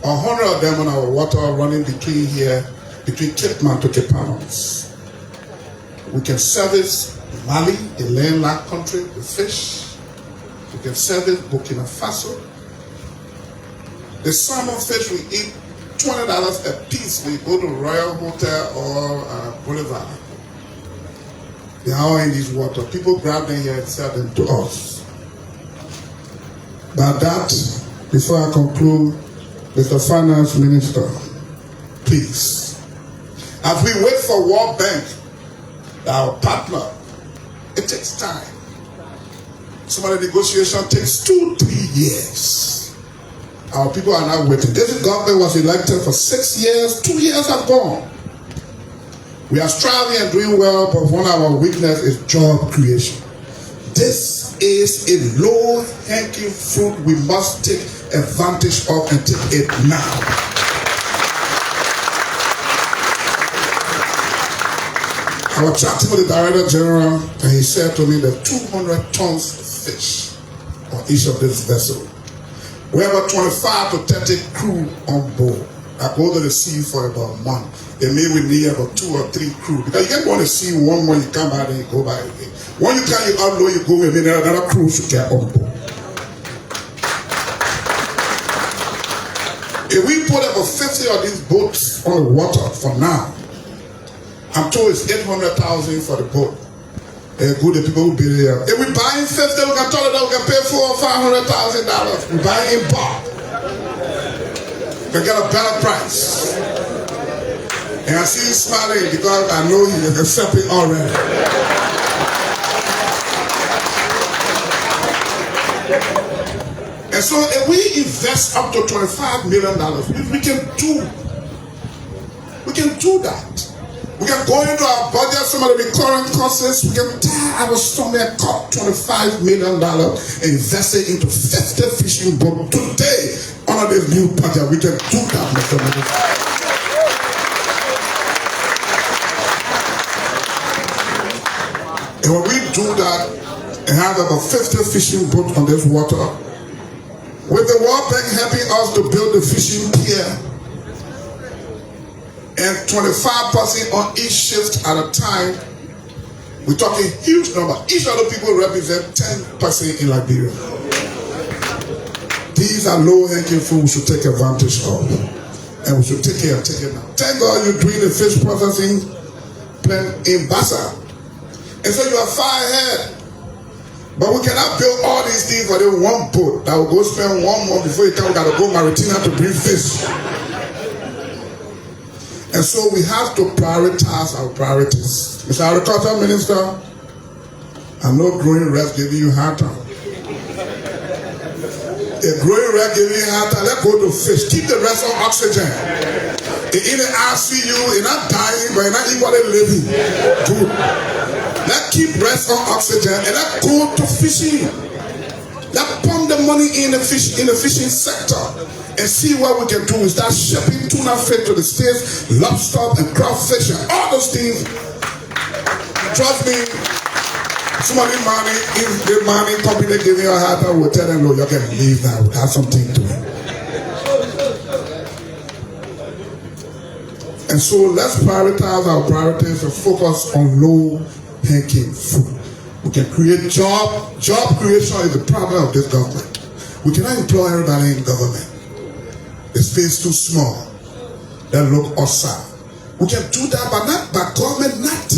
100 of them on our water running between Cape Town to Cape Palmas, we can service Mali, a landlocked country, with fish. We can service Burkina Faso. The salmon fish we eat $20 a piece when you go to Royal Hotel or Boulevard. They are all in this water. People grab them here and sell them to us. But that, before I conclude, Mr. Finance Minister, please, as we wait for World Bank, our partner, it takes time. Some of the negotiation takes 2-3 years. Our people are not waiting. This government was elected for 6 years, 2 years have gone. We are striving and doing well, but one of our weaknesses is job creation. This is a low-hanging fruit we must take advantage of and take it now. I was chatting with the Director General and he said to me that 200 tons of fish on each of this vessel. We have about 25 to 30 crew on board. I go to the sea for about a month. They may we need about 2 or 3 crew. Because you get on the sea one month, you come back and you go back again. When you come, you outload, you go with me, there are another crew should get on board. If we put about 50 of these boats on the water for now, I'm told it's 800,000 for the boat. Good, the people will be there. If we buy in 50, we can tell them we can pay $400,000 or $500,000. We buy in bulk. We can get a better price. And I see you smiling because I know you accept it already. And so if we invest up to $25 million, we can do that. We can go into our budget, some of the recurrent costs, we can tie our stomach and cut $25 million and invest it into 50 fishing boats today under this new budget. We can do that, Mr. Minister. And when we do that and have about 50 fishing boats on this water, with the World Bank helping us to build the fishing pier, and 25% on each shift at a time, we're talking huge number. Each of the people represent 10% in Liberia. These are low-hanging fruit we should take advantage of. And we should take care of it now. Thank God you're doing the fish processing plant in Bassa. And so you are far ahead. But we cannot build all these things for the one boat that will go spend 1 month before you come. We got to go Mauritania to bring fish. And so we have to prioritize our priorities. Mr. Agriculture Minister, I know growing rest giving you hard time. If growing rest giving you hard time, let's go to fish. Keep the rest on oxygen. In the ICU, you're not dying, but you're not equally living. Good. Let's keep rest on oxygen and let's go to fishing. Let's pump the money in the fishing sector and see what we can do. We start shipping tuna fish to the States, lobster and crawfish and all those things. Trust me, some of the money, if the money company giving you a hard time, we'll tell them, no, you can leave now. We have something to do. And so let's prioritize our priorities and focus on low-hanging fruit. We can create job creation is the problem of this government. We cannot employ everybody in government. The space too small. They look outside. We can do that, but government not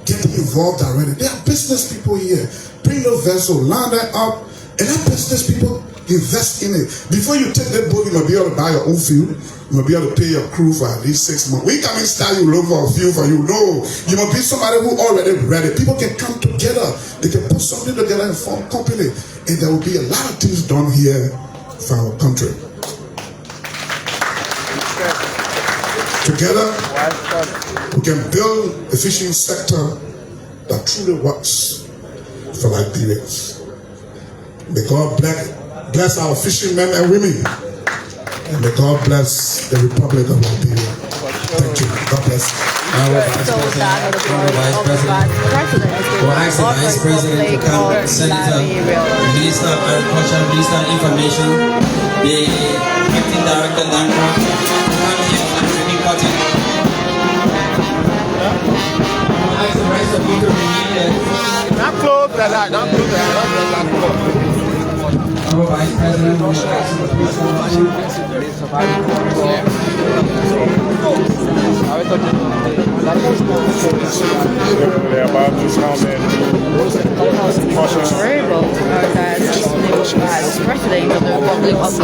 get involved already. There are business people here. Bring your vessel, land it up, and let business people invest in it. Before you take that boat, you must be able to buy your own fuel. You must be able to pay your crew for at least 6 months. We come and start you look for a fuel for you. No, you must be somebody who already ready. People can come together. They can put something together and form a company. And there will be a lot of things done here for our country. Together, we can build a fishing sector that truly works for Liberians. May God bless our fishermen and women. And may God bless the Republic of Liberia. Thank you. God bless. Vice President, Koung, Senator, Minister of Agriculture, Minister of Information, the Acting Director, NANCRA, Not close like that, not close like that. Vice President, as President of the Republic of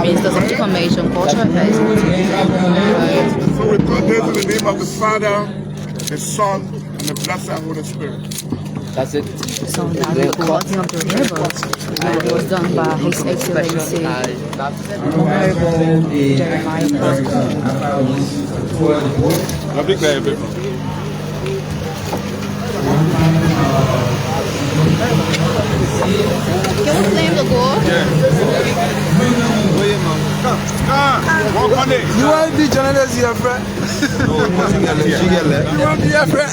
Ministers of Information, Culture and So we pray in the name of the Father, the Son, and the Blessed Holy Spirit. That's it. So now the recording of the river was done by His Excellency Honorable Jeremiah Can we claim the goal? You want to be journalist here, friend? You want to be a friend?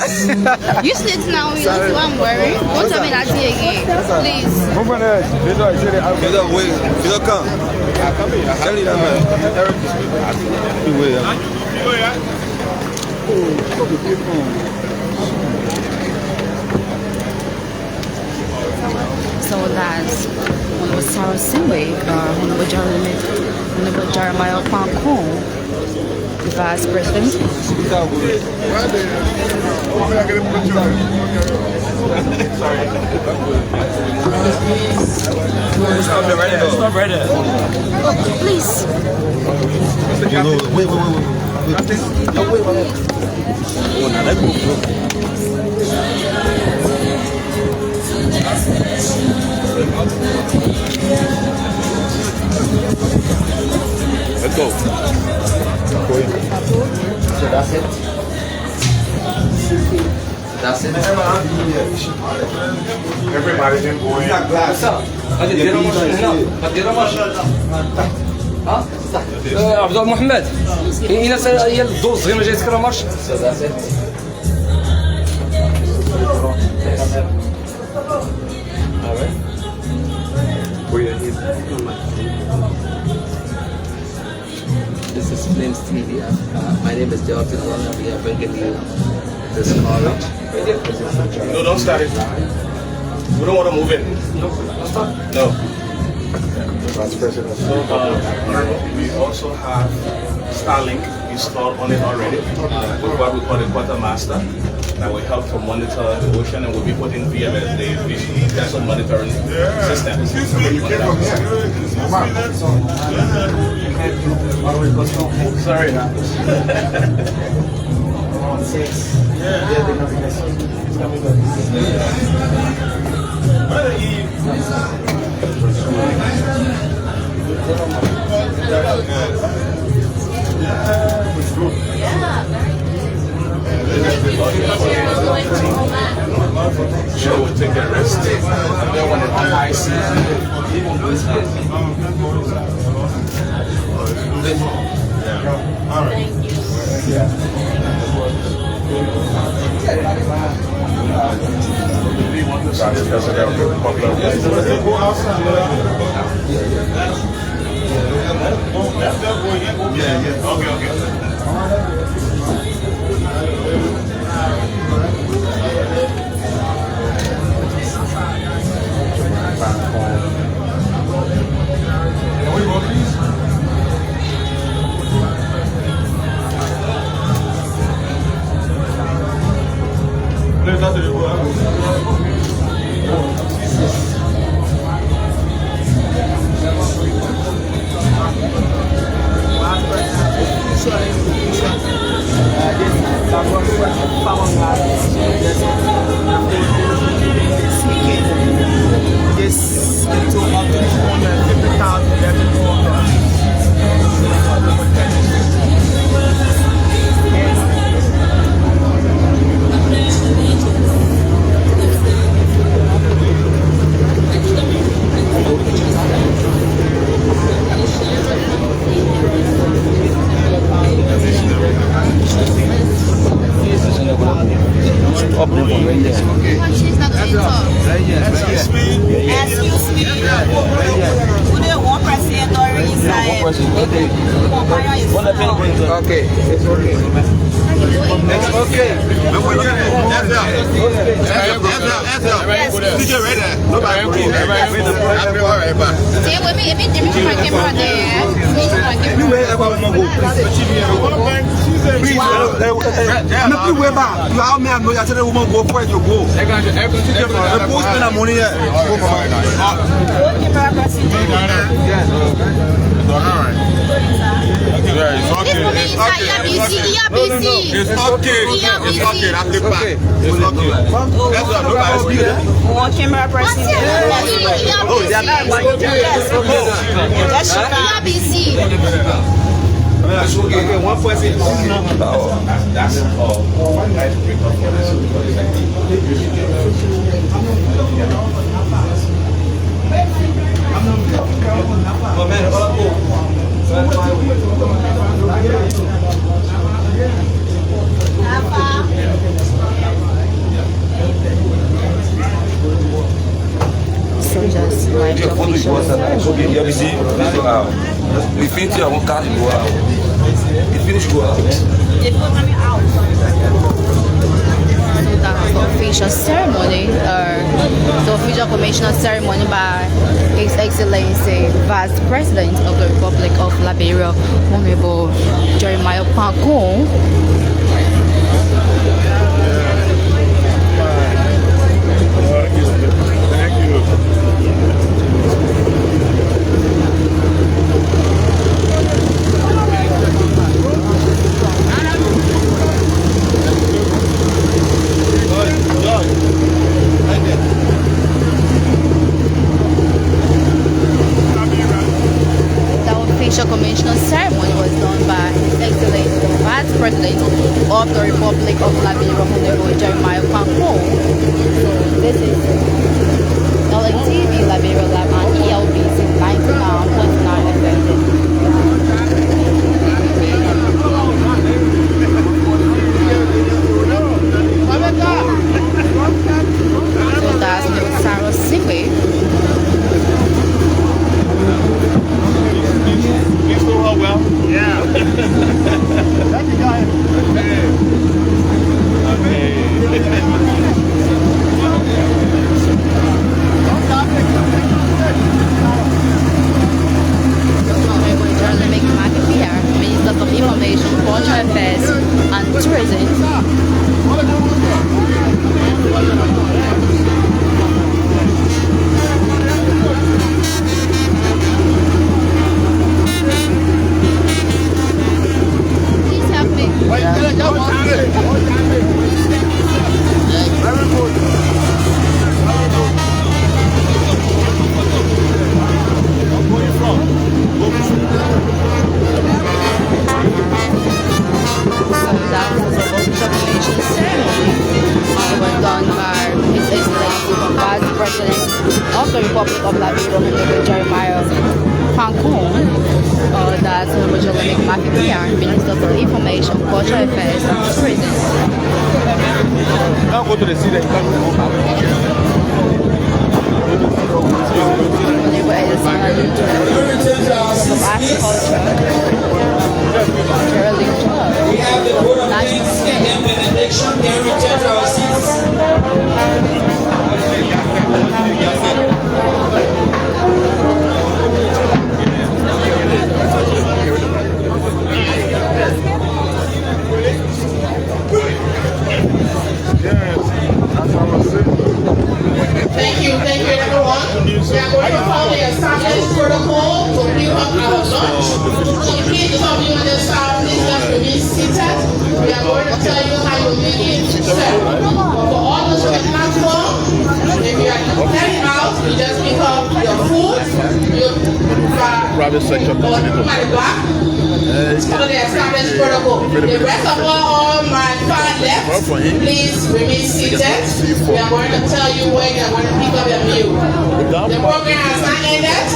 You sit now, you see what I'm wearing. Don't tell me that again, please. So that's Honorable Sarah Simway, Honorable Jeremiah Koung, the Vice President. Stop right there. Oh, please. Let's go. So that's it. That's it. Everybody's in going. What's up? عبد الله محمد هي الدوز غير ما جاي تكرا مارش. So that's it. All right. This is Flames TV. My name is Dr. Koung. We are bringing you this college. No, don't start it. We don't want to move it. No. Vice President. So, we also have Starlink installed on it already with what we call the quartermaster that will help to monitor the ocean, and we'll be putting VMS, the vessel monitoring system. Sorry. Sure, we'll take a rest, and then when it's high season, All right. Thank you. Official ceremony, the official commissioner ceremony by His Excellency Vice President of the Republic of Liberia, Honorable Jeremiah Koung. Commissioner ceremony was done by His Excellency the Vice President of the Republic of Liberia, Honorable Jeremiah Koung. So this is LNTV Liberia Live on ELBC 99.9 FM. So that's Mesurado Pier. Well, yeah. That's the guy. Minister of Information, Cultural Affairs and Tourism. Of the Republic of Liberia, Jeremiah Koung, that's Minister for Information, Cultural Affairs and Tourism. go to the sea, then you come home. We have the Board of Kings and benediction. Can we change our seats? Thank you everyone. We are going to follow the established protocol to pick up our lunch. So please some of you on the side, please just remain seated. We are going to tell you how you make it served. But for all those on the platform, if you are heading out, you just pick up your food, Private sector or my back. Follow the established protocol. The rest of all my far left, please remain seated. We are going to tell you where you are going to pick up your meal. The program has not ended.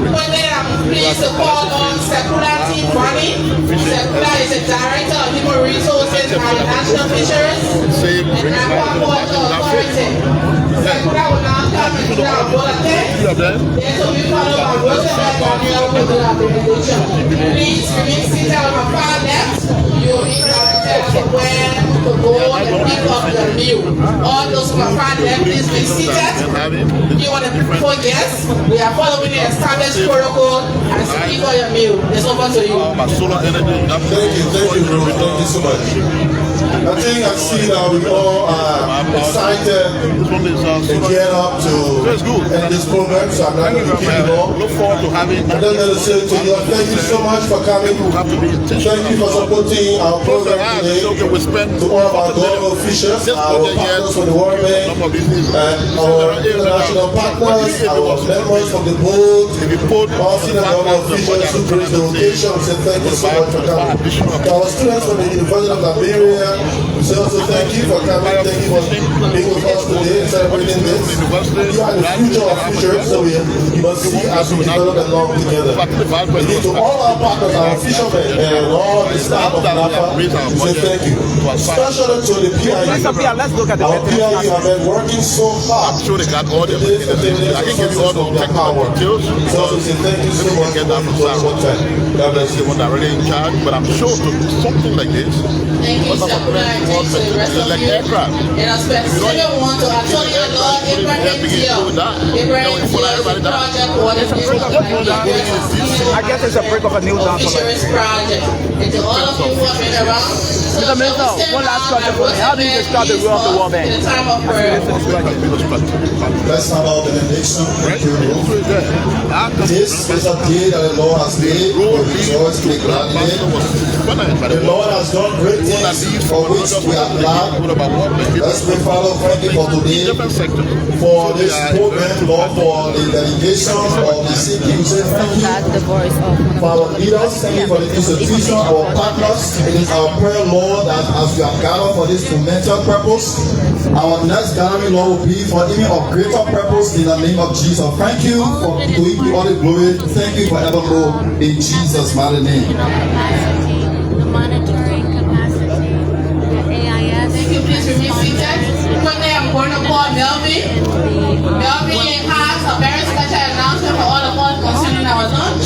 I'm pleased to call on Seeko Team Running. Seeko is the Director of Human Resources and National Fisheries and Aquaculture Authority. Seeko will now come and do our bulletin. Then so we follow our Roosevelt Daniel will do our benediction. Please remain seated on my far left. You will be able to tell us where to go and pick up your meal. All those who are far left, please be seated. If you want to forget, we are following the established protocol and speak for your meal. It's over to you. Thank you, bro. Thank you so much. I think I see that we all are excited and geared up to end this program, so I'm not going to keep it long. Look forward to having. I'm just going to say to you, thank you so much for coming. Thank you for supporting our program today. To all of our global officials, our partners from the World Bank, and our international partners, our members from the board, all senior global officials who bring the occasion. We say thank you so much for coming. To our students from the University of Liberia, we say also thank you for coming. Thank you for being with us today and celebrating this. You are the future of futures, so you must see as we develop along together. Indeed, to all our partners, our fishermen, and all the staff of NAFA, we say thank you. Especially to the PIU. Our PIU have been working so hard. I'm sure they got all the I can give you all the technical details. So we say thank you so much for one time. God bless you. The one directly in charge, but I'm sure to do something like this. Thank you, Seeko. Like aircraft. And I specifically want to actually allow Abraham Tier. Abraham Tier is the project coordinator. I guess it's a break of a new down for Fisheries project. And to all of you who have been around. Mr. Minister, one last question for me. How do you describe the role of the World Bank? In the time of prayer. Let's have our benediction. This is a day that the Lord has made. We rejoice, we glad in it. The Lord has done great things for which we are glad. Let's pray, Father, thank you for today, for this program, Lord, for the delegation of the Seeko. Thank you for our leaders, thank you for the institution, our partners. It is our prayer, Lord, that as we have gathered for this momentous purpose, our next gathering, Lord, will be for even of greater purpose in the name of Jesus. Thank you for doing all the glory. Thank you forevermore in Jesus' mighty name. The monitoring capacity, the AIS. Thank you, please remain seated. Quickly, I'm going to call Melvin. Melvin has a very special announcement for all of us concerning our lunch.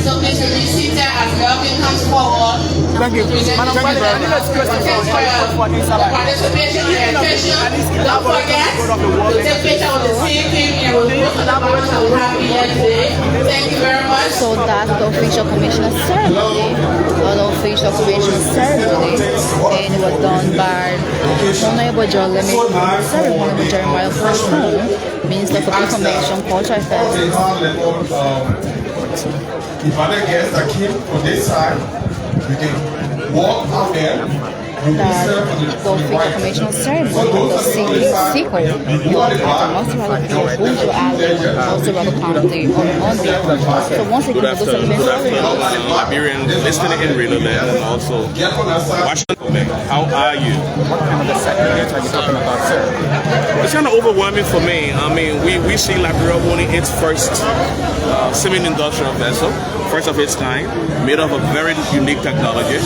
So please remain seated as Melvin comes forward. Thank you. Madam President, I need a question for participation and attention. Don't forget to take picture with the Seeko and with most of the partners that we have here today. Thank you very much. So that's the official commissioner ceremony. The official commissioner ceremony, and it was done by Honorable Jeremiah Koung, Minister for Information, Culture Affairs. If other guests that came on this side, you can walk out there. The official commissioner ceremony of Seeko at Mesurado Pier, Bunju Island, Mesurado County on Monday. So once again, those are Liberians listening in real land and also Washington. How are you? What kind of a sector are you talking about, sir? It's kind of overwhelming for me. I mean, we see Liberia holding its first semi-industrial vessel first of its kind, made of a very unique technology.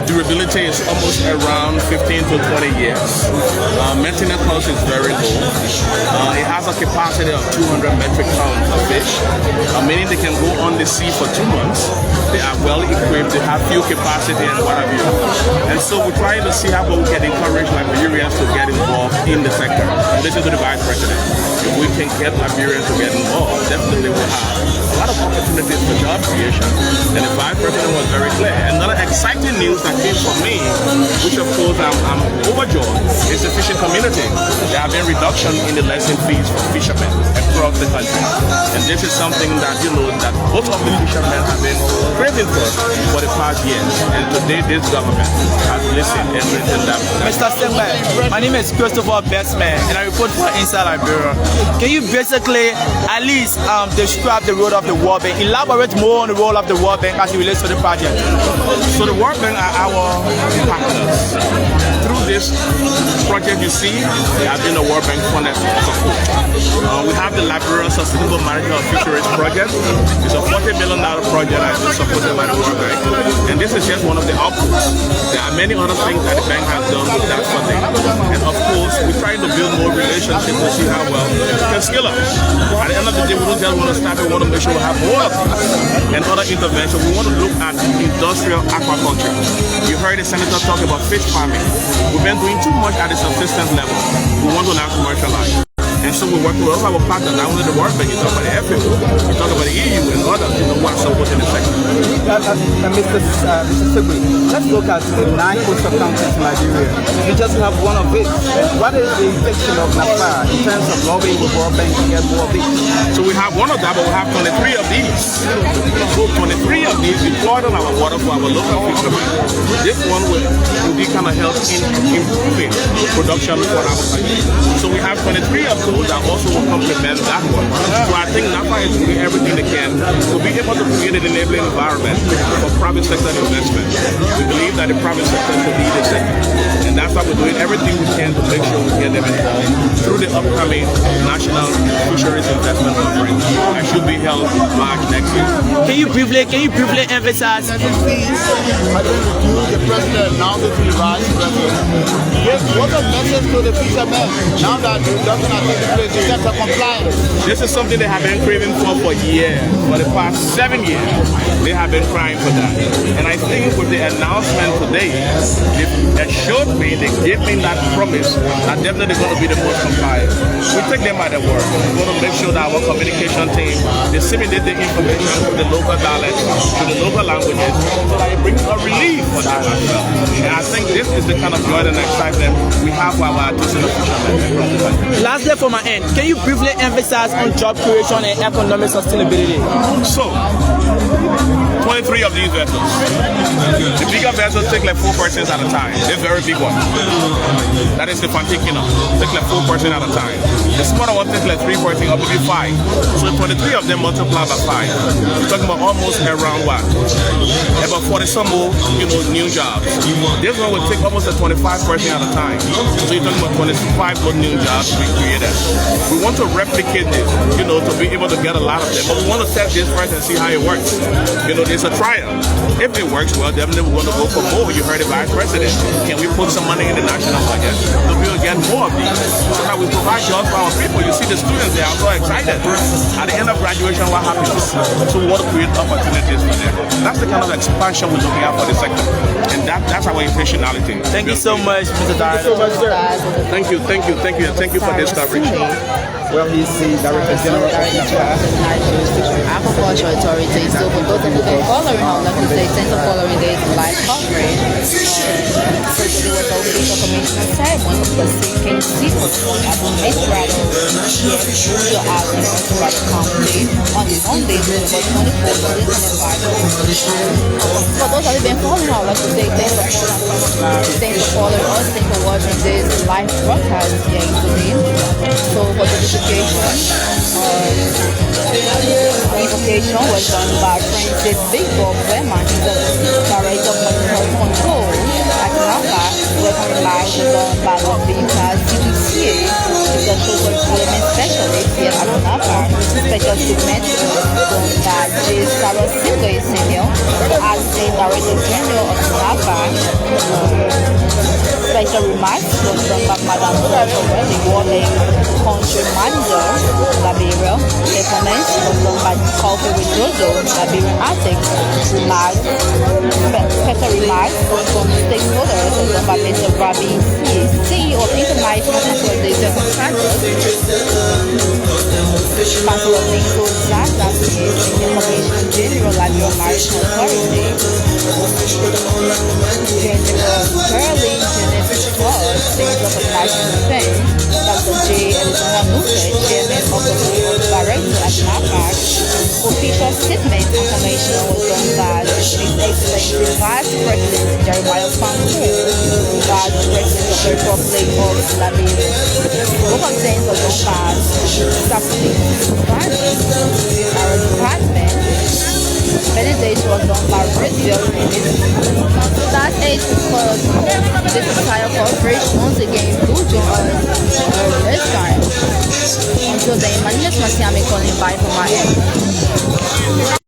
Durability is almost around 15 to 20 years. Maintenance cost is very low. It has a capacity of 200 metric tons of fish, meaning they can go on the sea for 2 months. They are well equipped, they have fuel capacity and what have you. And so we're trying to see how we can encourage Liberians to get involved in the sector. Listen to the Vice President. If we can get Liberians to get involved, definitely we'll have a lot of opportunities for job creation. And the Vice President was very clear. Another exciting news that came from me, which of course I'm overjoyed, is the fishing community. There have been reduction in the lesson fees for fishermen across the country. And this is something that, you know, that both of the fishermen have been craving for the past years. And today this government has listened and written that. Mr. Stemmer, my name is Christopher Bestman and I report for Inside Liberia. Can you basically at least describe the role of the World Bank? Elaborate more on the role of the World Bank as it relates to the project. So the World Bank are our partners. Through this project you see, they have been a World Bank funded support. We have the Liberia Sustainable Management of Fisheries project. It's a $40 million project that is supported by the World Bank. And this is just one of the outputs. There are many other things that the bank has done with that funding. And of course, we're trying to build more relationships to see how well we can scale up. At the end of the day, we don't just want to start, we want to make sure we have more of these. And other interventions, we want to look at industrial aquaculture. You heard the Senator talk about fish farming. We've been doing too much at the subsistence level. We want to now commercialize. And so we're working with all our partners, not only the World Bank, you talk about the FAO, you talk about the EU and others, you know, who are supporting the sector. Mr. Seeko, let's look at the 9 coastal countries in Liberia. You just have one of it. What is the intention of NAFA in terms of lobbying with World Bank to get more of it? So we have one of that, but we have 23 of these. So 23 of these deployed on our water for our local fishermen. This one will indeed kind of help in improving production for our country. So we have 23 of those that also will complement that one. So I think NAFA is doing everything they can to be able to create an enabling environment for private sector investment. We believe that the private sector should lead the sector. And that's why we're doing everything we can to make sure we get them involved through the upcoming National Fisheries Investment Conference that should be held March next year. Can you briefly emphasize? The president now to the vice president. Yes, what a message to the fishermen now that the government has taken place in terms of compliance. This is something they have been craving for years. For the past 7 years, they have been crying for that. And I think with the announcement today, they assured me, they gave me that promise that definitely going to be the most compliant. We take them by the word. We're going to make sure that our communication team disseminate the information to the local dialects, to the local languages, so that it brings a relief for them as well. And I think this is the kind of joy and excitement we have for our artisanal fishermen. Lastly, from my end, can you briefly emphasize on job creation and economic sustainability? So, 23 of these vessels. The bigger vessels take like 4 persons at a time. They're very big ones. That is the Fantikino. Take like 4 persons at a time. The smaller one takes like 3 persons up to be 5. So 23 of them multiplied by 5. We're talking about almost around what? About 40 some more, new jobs. This one will take almost a 25 person at a time. So you're talking about 25 more new jobs to be created. We want to replicate this, to be able to get a lot of them. But we want to test this first and see how it works. It's a trial. If it works well, definitely we're going to go for more. You heard the Vice President. Can we put some money in the national budget to be able to get more of these? So that we provide jobs for our people. You see the students, they are so excited. At the end of graduation, what happens? So we want to create opportunities for them. That's the kind of expansion we're looking at for the sector. And that's our intentionality. Thank you so much, Mr. Director. Thank you for this coverage. Well, he's the Director General of Agriculture Authority. So for those of you who are following, I would like to say thanks for following this live coverage. So today was the official commissioner ceremony of the Seeko at Mesurado Pier, Mesurado County on Monday, November 24th, 2025. For those of you who have been following, I would like to say thanks for following us, thanks for watching this live broadcast here today. So for the invocation was done by Francis Big Bob Wehrman, he's the Director of Control at NAFA. Welcome live was done by Liberia CDCA, he's the Social Development Specialist here at NAFA. Special segment was done by J. Sarah Sim Clay Senior, Acting Director General of NAFA. Special remarks was done by Madame Florence, the World Bank Country Manager, Liberia. The comments was done by Coffee with Jojo, Liberian Arctic. Special remarks from stakeholders was done by Mr. Rabi C, CEO of International Consolidation Contractors. Council of Lincoln Plaza, Commissioner General, Liberia Maritime Authority. General Curly Genesis Clause, Secretary of National Defense, Dr. J. Alexander Musa, Chairman of the Board of Directors at NAFAC. Official statement information was done by His Excellency Vice President Jeremiah Koung, Vice President of the Republic of Liberia. Local things was done by our department. Benedict was done by Brazil. So that's it for this entire cooperation. Once again, good to us this time. Until then, my name is Masiami calling bye from my end.